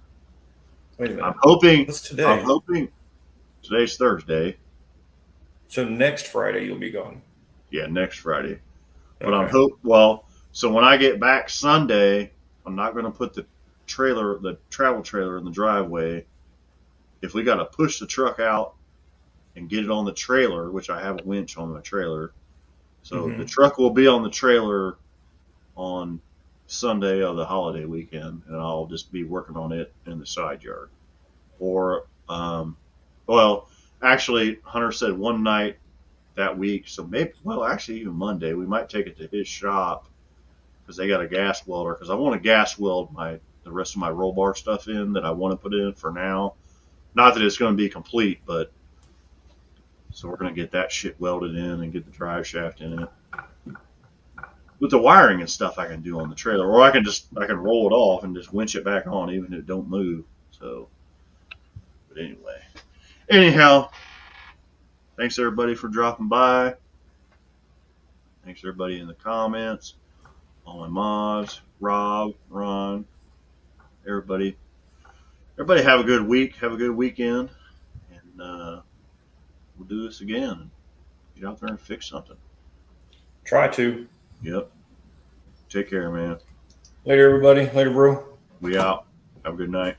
Wait a minute. I'm hoping. What's today? I'm hoping. Today's Thursday. So next Friday you'll be gone. Yeah, next Friday. But Okay. so when I get back Sunday, I'm not going to put the travel trailer in the driveway. If we got to push the truck out and get it on the trailer, which I have a winch on my trailer, so Mhm. the truck will be on the trailer on Sunday of the holiday weekend, and I'll just be working on it in the side yard. Or, actually, Hunter said one night that week, so maybe, actually even Monday, we might take it to his shop because they got a gas welder. Because I want to gas weld the rest of my roll bar stuff in that I want to put in for now. Not that it's going to be complete, but so we're going to get that shit welded in and get the drive shaft in it. With the wiring and stuff I can do on the trailer, or I can roll it off and just winch it back on, even if it don't move. So, but anyhow. Thanks everybody for dropping by. Thanks everybody in the comments. All my mods, Rob, Ron, everybody. Everybody have a good week. Have a good weekend. And we'll do this again. Get out there and fix something. Try to. Yep. Take care, man. Later, everybody. Later, bro. We out. Have a good night.